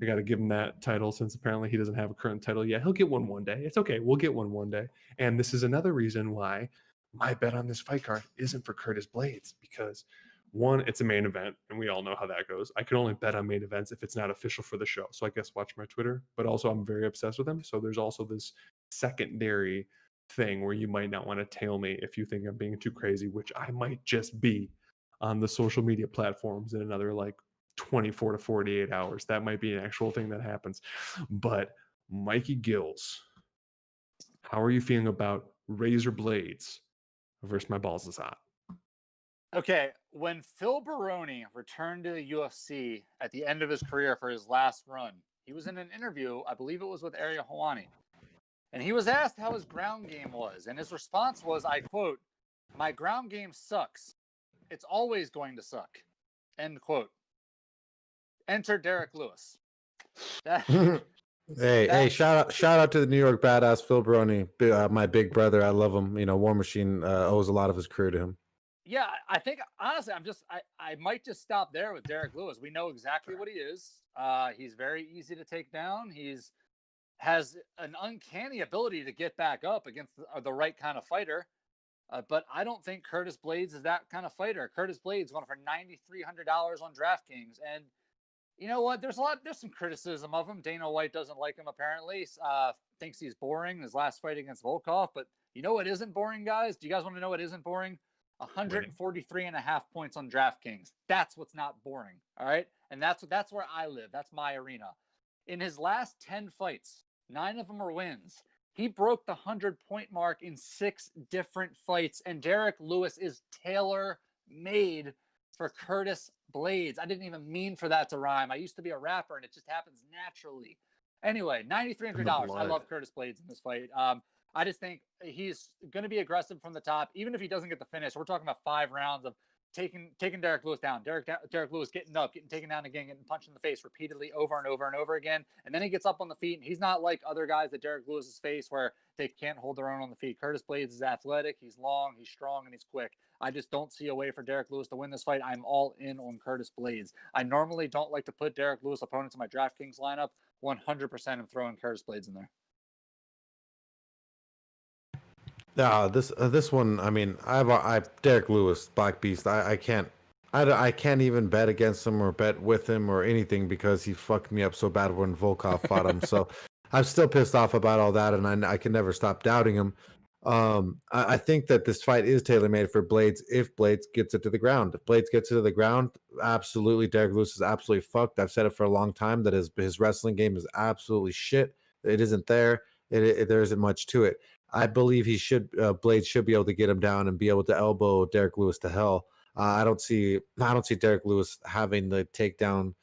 I got to give him that title since apparently he doesn't have a current title yet. He'll get one day. It's okay. We'll get one day. And this is another reason why my bet on this fight card isn't for Curtis Blades, because one, it's a main event, and we all know how that goes. I can only bet on main events if it's not official for the show. So I guess watch my Twitter, but also I'm very obsessed with him. So there's also this secondary thing where you might not want to tail me if you think I'm being too crazy, which I might just be on the social media platforms in another like 24 to 48 hours. That might be an actual thing that happens. But Mikey Gills, how are you feeling about Razor Blades versus My Balls is Hot? Okay, when Phil Baroni returned to the UFC at the end of his career for his last run, he was in an interview, I believe it was with Ariel Helwani, and he was asked how his ground game was, and his response was, I quote, "My ground game sucks. It's always going to suck." End quote. Enter Derek Lewis. Hey, shout out to the New York badass Phil Baroni, my big brother. I love him. You know, War Machine owes a lot of his career to him. Yeah, I think honestly, I might just stop there with Derek Lewis. We know exactly what he is. He's very easy to take down. Has an uncanny ability to get back up against the right kind of fighter. But I don't think Curtis Blades is that kind of fighter. Curtis Blades went for $9,300 on DraftKings, and you know what? There's some criticism of him. Dana White doesn't like him apparently. Thinks he's boring. His last fight against Volkov, but you know what isn't boring, guys? Do you guys want to know what isn't boring? 143.5 points on DraftKings. That's what's not boring. All right. And that's where I live. That's my arena. In his last 10 fights, 9 of them are wins. He broke the 100-point mark in 6 different fights. And Derek Lewis is tailor-made for Curtis Blades. I didn't even mean for that to rhyme. I used to be a rapper and it just happens naturally. Anyway, $9,300. I love Curtis Blades in this fight. I just think he's going to be aggressive from the top. Even if he doesn't get the finish, we're talking about 5 rounds of taking Derek Lewis down. Derek Lewis getting up, getting taken down again, getting punched in the face repeatedly over and over and over again. And then he gets up on the feet, and he's not like other guys that Derek Lewis has faced where they can't hold their own on the feet. Curtis Blades is athletic, he's long, he's strong, and he's quick. I just don't see a way for Derek Lewis to win this fight. I'm all in on Curtis Blades. I normally don't like to put Derek Lewis opponents in my DraftKings lineup. 100% I'm throwing Curtis Blades in there. This one, I mean, I Derek Lewis, Black Beast. I can't even bet against him or bet with him or anything because he fucked me up so bad when Volkov fought him. So I'm still pissed off about all that, and I can never stop doubting him. I think that this fight is tailor-made for Blades if Blades gets it to the ground. If Blades gets it to the ground, absolutely, Derek Lewis is absolutely fucked. I've said it for a long time that his wrestling game is absolutely shit. It isn't there. There isn't much to it. I believe Blades should be able to get him down and be able to elbow Derek Lewis to hell. I don't see Derek Lewis having the takedown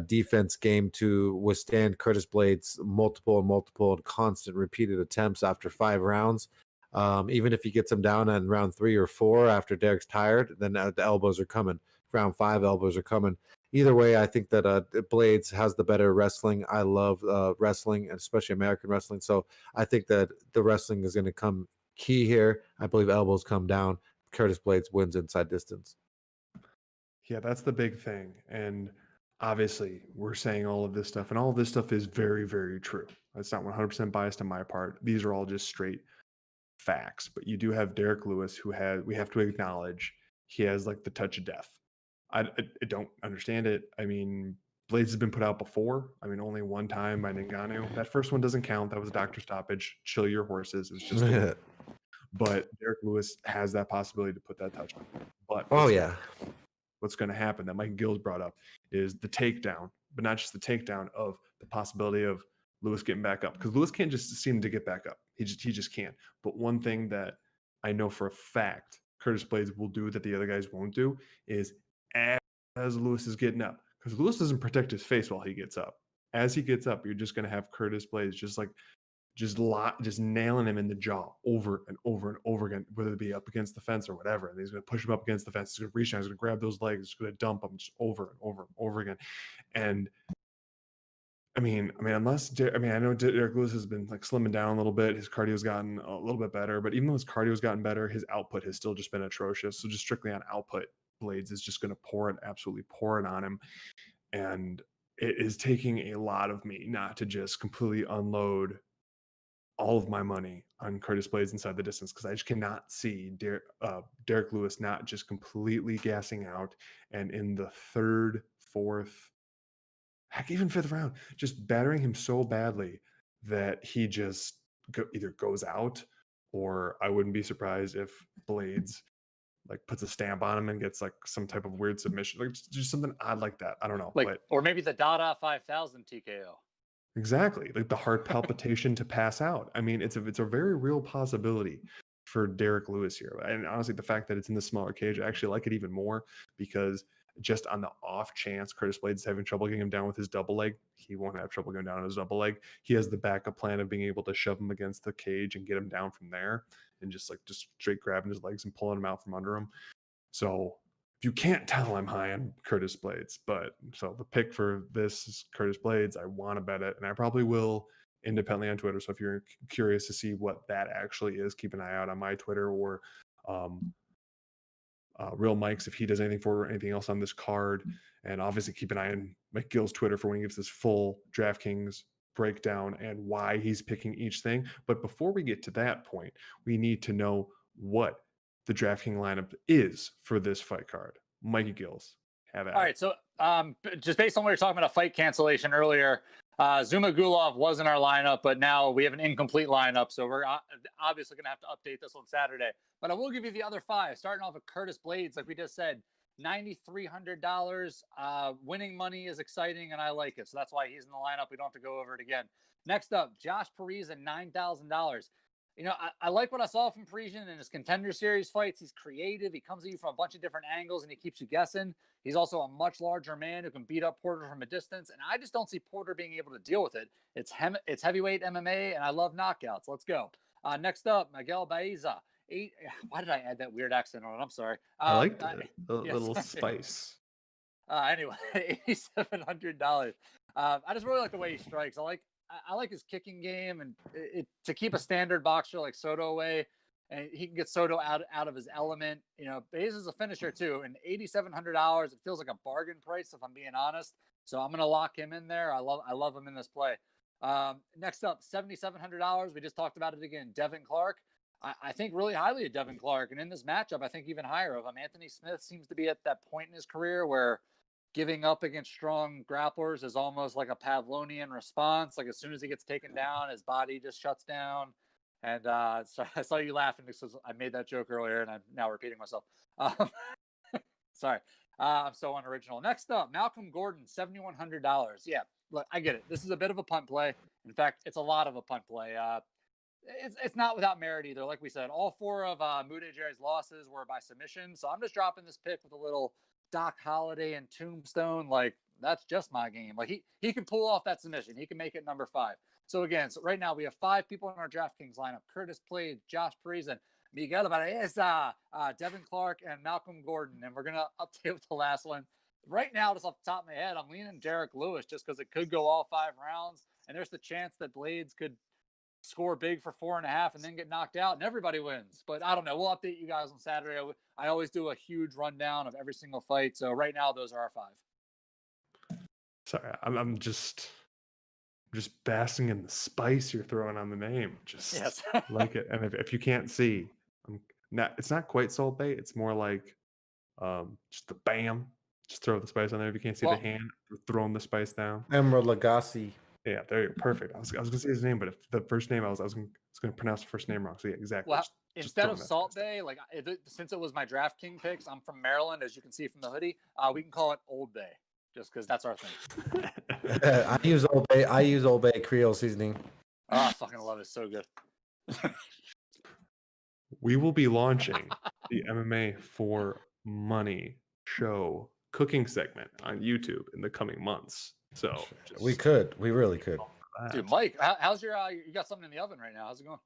defense game to withstand Curtis Blades' multiple and constant repeated attempts after 5 rounds. Even if he gets him down in round 3 or 4 after Derek's tired, then the elbows are coming. Round 5, elbows are coming. Either way, I think that Blades has the better wrestling. I love wrestling, especially American wrestling. So I think that the wrestling is going to come key here. I believe elbows come down. Curtis Blades wins inside distance. Yeah, that's the big thing. And obviously, we're saying all of this stuff, and all of this stuff is very, very true. It's not 100% biased on my part. These are all just straight facts. But you do have Derek Lewis, who we have to acknowledge, he has like the touch of death. I don't understand it. I mean, Blades has been put out before. I mean, only one time by Ngannou. That first one doesn't count. That was a doctor stoppage. Chill your horses. It's just but Derek Lewis has that possibility to put that touch on. But what's going to happen that Mike Gills brought up is the takedown. but not just the takedown, of the possibility of Lewis getting back up, because Lewis can't just seem to get back up. He just can't. But one thing that I know for a fact Curtis Blades will do that the other guys won't do is as Lewis is getting up, because Lewis doesn't protect his face while he gets up. As he gets up, you're just going to have Curtis Blades just nailing him in the jaw over and over and over again, whether it be up against the fence or whatever. And he's going to push him up against the fence. He's going to reach down. He's going to grab those legs. He's going to dump him just over and over and over again. And I mean, I know Derek Lewis has been like slimming down a little bit. His cardio's gotten a little bit better, but even though his cardio's gotten better, his output has still just been atrocious. So just strictly on output, Blades is just going to absolutely pour it on him. And it is taking a lot of me not to just completely unload all of my money on Curtis Blades inside the distance, because I just cannot see Derek Lewis not just completely gassing out, and in the third, fourth, heck, even fifth round, just battering him so badly that he just either goes out, or I wouldn't be surprised if Blades like puts a stamp on him and gets like some type of weird submission, like just something odd like that. I don't know, or maybe the Dada 5000 TKO. Exactly, like the heart palpitation to pass out. I mean, it's a very real possibility for Derek Lewis here. And honestly, the fact that it's in the smaller cage, I actually like it even more, because just on the off chance Curtis Blades is having trouble getting him down with his double leg, he won't have trouble going down on his double leg. He has the backup plan of being able to shove him against the cage and get him down from there, and just straight grabbing his legs and pulling him out from under him. So if you can't tell, I'm high on Curtis Blades. But so the pick for this is Curtis Blades. I want to bet it, and I probably will independently on Twitter. So if you're curious to see what that actually is, keep an eye out on my Twitter, or Real Mike's if he does anything for anything else on this card. And obviously keep an eye on Mike Gill's Twitter for when he gives his full DraftKings breakdown and why he's picking each thing. But before we get to that point, we need to know what the DraftKings lineup is for this fight card. Mikey Gills, have at it. All right, so just based on what you're talking about, a fight cancellation earlier, Zuma Gulov was in our lineup, but now we have an incomplete lineup, so we're obviously going to have to update this on Saturday. But I will give you the other five, starting off with Curtis Blades, like we just said, $9,300. Winning money is exciting, and I like it, so that's why he's in the lineup. We don't have to go over it again. Next up, Josh Parise at $9,000. You know, I like what I saw from Parisian in his Contender Series fights. He's creative. He comes at you from a bunch of different angles, and he keeps you guessing. He's also a much larger man who can beat up Porter from a distance, and I just don't see Porter being able to deal with it. It's heavyweight MMA, and I love knockouts. Let's go. Next up, Miguel Baeza. Why did I add that weird accent on it? I'm sorry. I liked it. A little spice. Anyway, $8,700. I just really like the way he strikes. I like his kicking game, and to keep a standard boxer like Soto away, and he can get Soto out of his element. You know, Baeza's a finisher too, and $8,700. It feels like a bargain price if I'm being honest. So I'm gonna lock him in there. I love him in this play. Next up, $7,700. We just talked about it again. Devin Clark. I think really highly of Devin Clark, and in this matchup, I think even higher of him. Anthony Smith seems to be at that point in his career where giving up against strong grapplers is almost like a Pavlovian response. Like as soon as he gets taken down, his body just shuts down. And so I saw you laughing because I made that joke earlier, and I'm now repeating myself. Sorry, I'm so unoriginal. Next up, Malcolm Gordon, $7,100. Yeah, look, I get it. This is a bit of a punt play. In fact, it's a lot of a punt play. It's not without merit either. Like we said, all four of Mudejar's losses were by submission. So I'm just dropping this pick with a little Doc Holliday and Tombstone. Like, that's just my game. Like, he can pull off that submission. He can make it number 5. So again, right now we have 5 people in our DraftKings lineup: Curtis Blades, Josh Parise, Miguel Baeza, Devin Clark, and Malcolm Gordon. And we're going to update with the last one. Right now, just off the top of my head, I'm leaning Derek Lewis just because it could go all 5 rounds. And there's the chance that Blades could score big for 4.5 and then get knocked out and everybody wins. But I don't know. We'll update you guys on Saturday. I always do a huge rundown of every single fight. So right now, those are our 5. Sorry, I'm just basking in the spice you're throwing on the name. Just yes. Like it. And if you can't see, it's not quite Salt Bay. It's more like just the bam. Just throw the spice on there. If you can't see the hand, throwing the spice down. Emerald Lagasse. Yeah, there you go. Perfect. I was going to say his name, but if the first name, I was going to pronounce the first name wrong. So yeah, exactly. Well, instead of Salt Bay, like since it was my DraftKings picks, I'm from Maryland, as you can see from the hoodie. We can call it Old Bay, just because that's our thing. I use Old Bay Creole seasoning. Oh, I fucking love it. So good. We will be launching the MMA for Money show cooking segment on YouTube in the coming months. So we really could. Dude, Mike, how's your you got something in the oven right now? How's it going?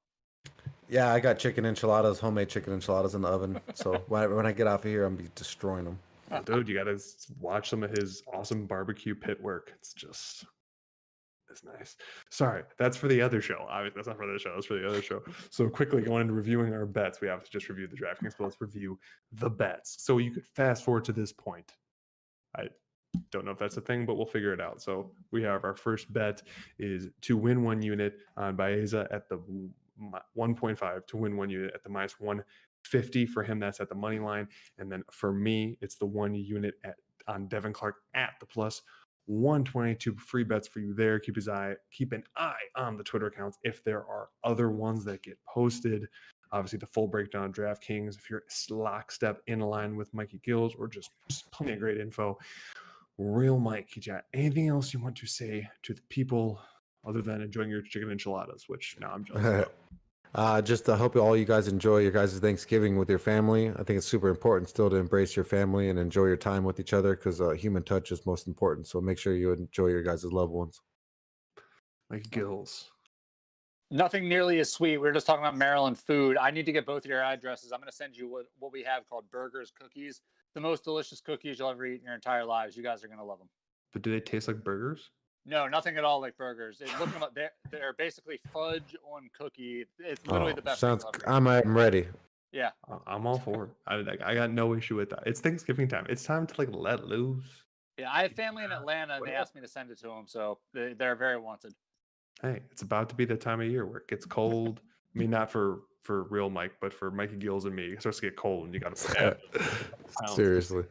Yeah, I got chicken enchiladas, homemade chicken enchiladas in the oven. So when I get off of here, I'm gonna be destroying them. Oh, dude, you gotta watch some of his awesome barbecue pit work. It's nice. Sorry, that's for the other show. Obviously, that's not for the show. That's for the other show. So quickly going into reviewing our bets, we have to just review the DraftKings, but let's review the bets. So you could fast forward to this point. I don't know if that's a thing, but we'll figure it out. So we have our first bet is to win 1 unit on Baeza at the 1.5, to win 1 unit at the minus 150 for him. That's at the money line. And then for me, it's the 1 unit on Devin Clark at the plus 122. Free bets for you there. Keep an eye on the Twitter accounts if there are other ones that get posted. Obviously, the full breakdown of DraftKings, if you're lockstep in line with Mikey Gills, or just plenty of great info. Real Mike, you got anything else you want to say to the people other than enjoying your chicken enchiladas, which now I'm jealous about? Just I hope all you guys enjoy your guys' Thanksgiving with your family. I think it's super important still to embrace your family and enjoy your time with each other, because human touch is most important. So make sure you enjoy your guys' loved ones. Like Gills. Nothing nearly as sweet. We were just talking about Maryland food. I need to get both of your addresses. I'm going to send you what we have called Burgers Cookies. The most delicious cookies you'll ever eat in your entire lives. You guys are going to love them. But do they taste like burgers? No, nothing at all like burgers. Look them up. They're basically fudge on cookie. It's literally the best. I'm ready. Yeah, I'm all for it. I got no issue with that. It's Thanksgiving time. It's time to let loose. Yeah, I have family in Atlanta, and they asked me to send it to them, so they're very wanted. Hey, it's about to be the time of year where it gets cold. I mean, not for real Mike, but for Mikey Gills and me, it starts to get cold, and you got to seriously.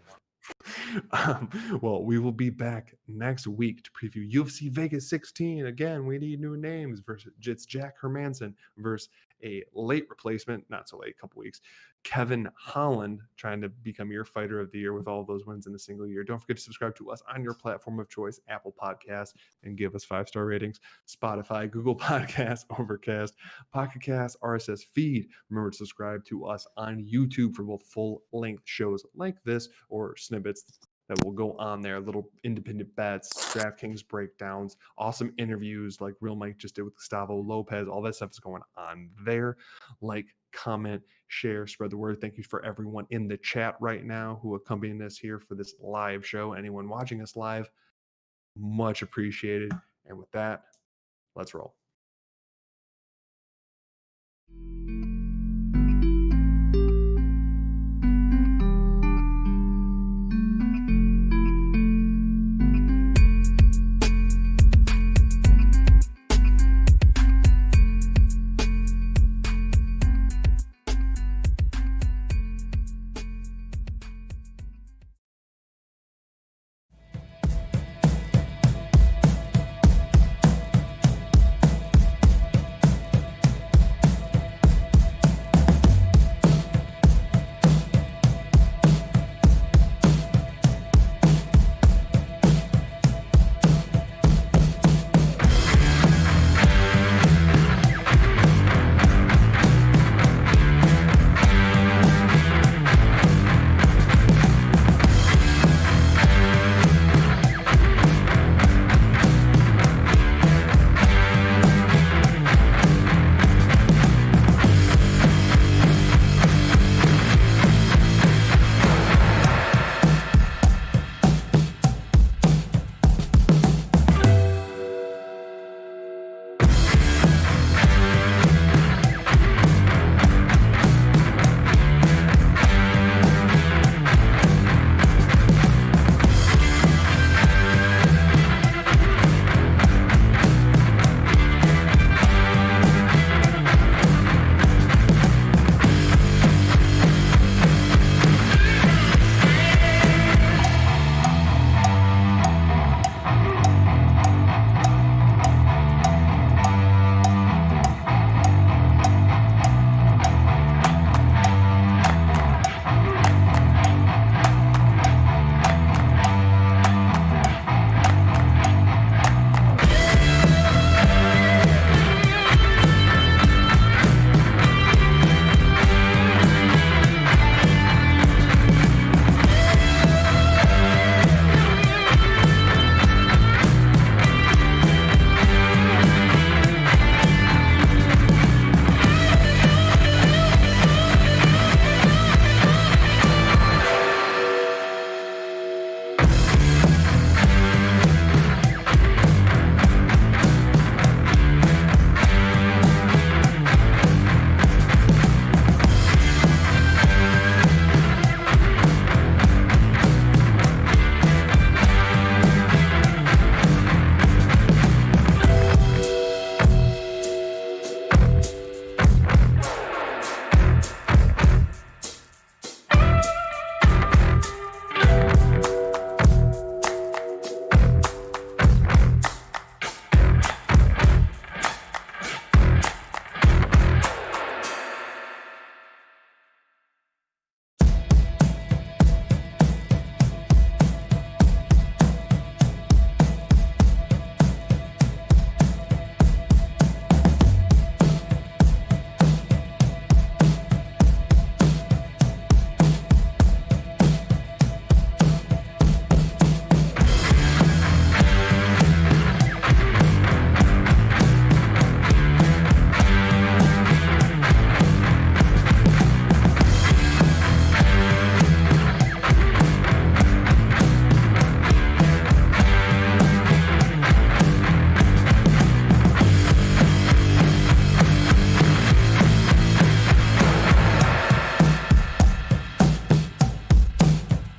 Well, we will be back next week to preview UFC Vegas 16. Again, we need new names versus it's Jack Hermanson versus a late replacement, not so late, a couple weeks, Kevin Holland, trying to become your fighter of the year with all of those wins in a single year. Don't forget to subscribe to us on your platform of choice, Apple Podcasts, and give us 5-star ratings. Spotify, Google Podcasts, Overcast, Pocket Cast, RSS feed. Remember to subscribe to us on YouTube for both full-length shows like this or snippets that will go on there, little independent bets, DraftKings breakdowns, awesome interviews like Real Mike just did with Gustavo Lopez. All that stuff is going on there. Like, comment, share, spread the word. Thank you for everyone in the chat right now who accompanied us here for this live show. Anyone watching us live, much appreciated. And with that, let's roll.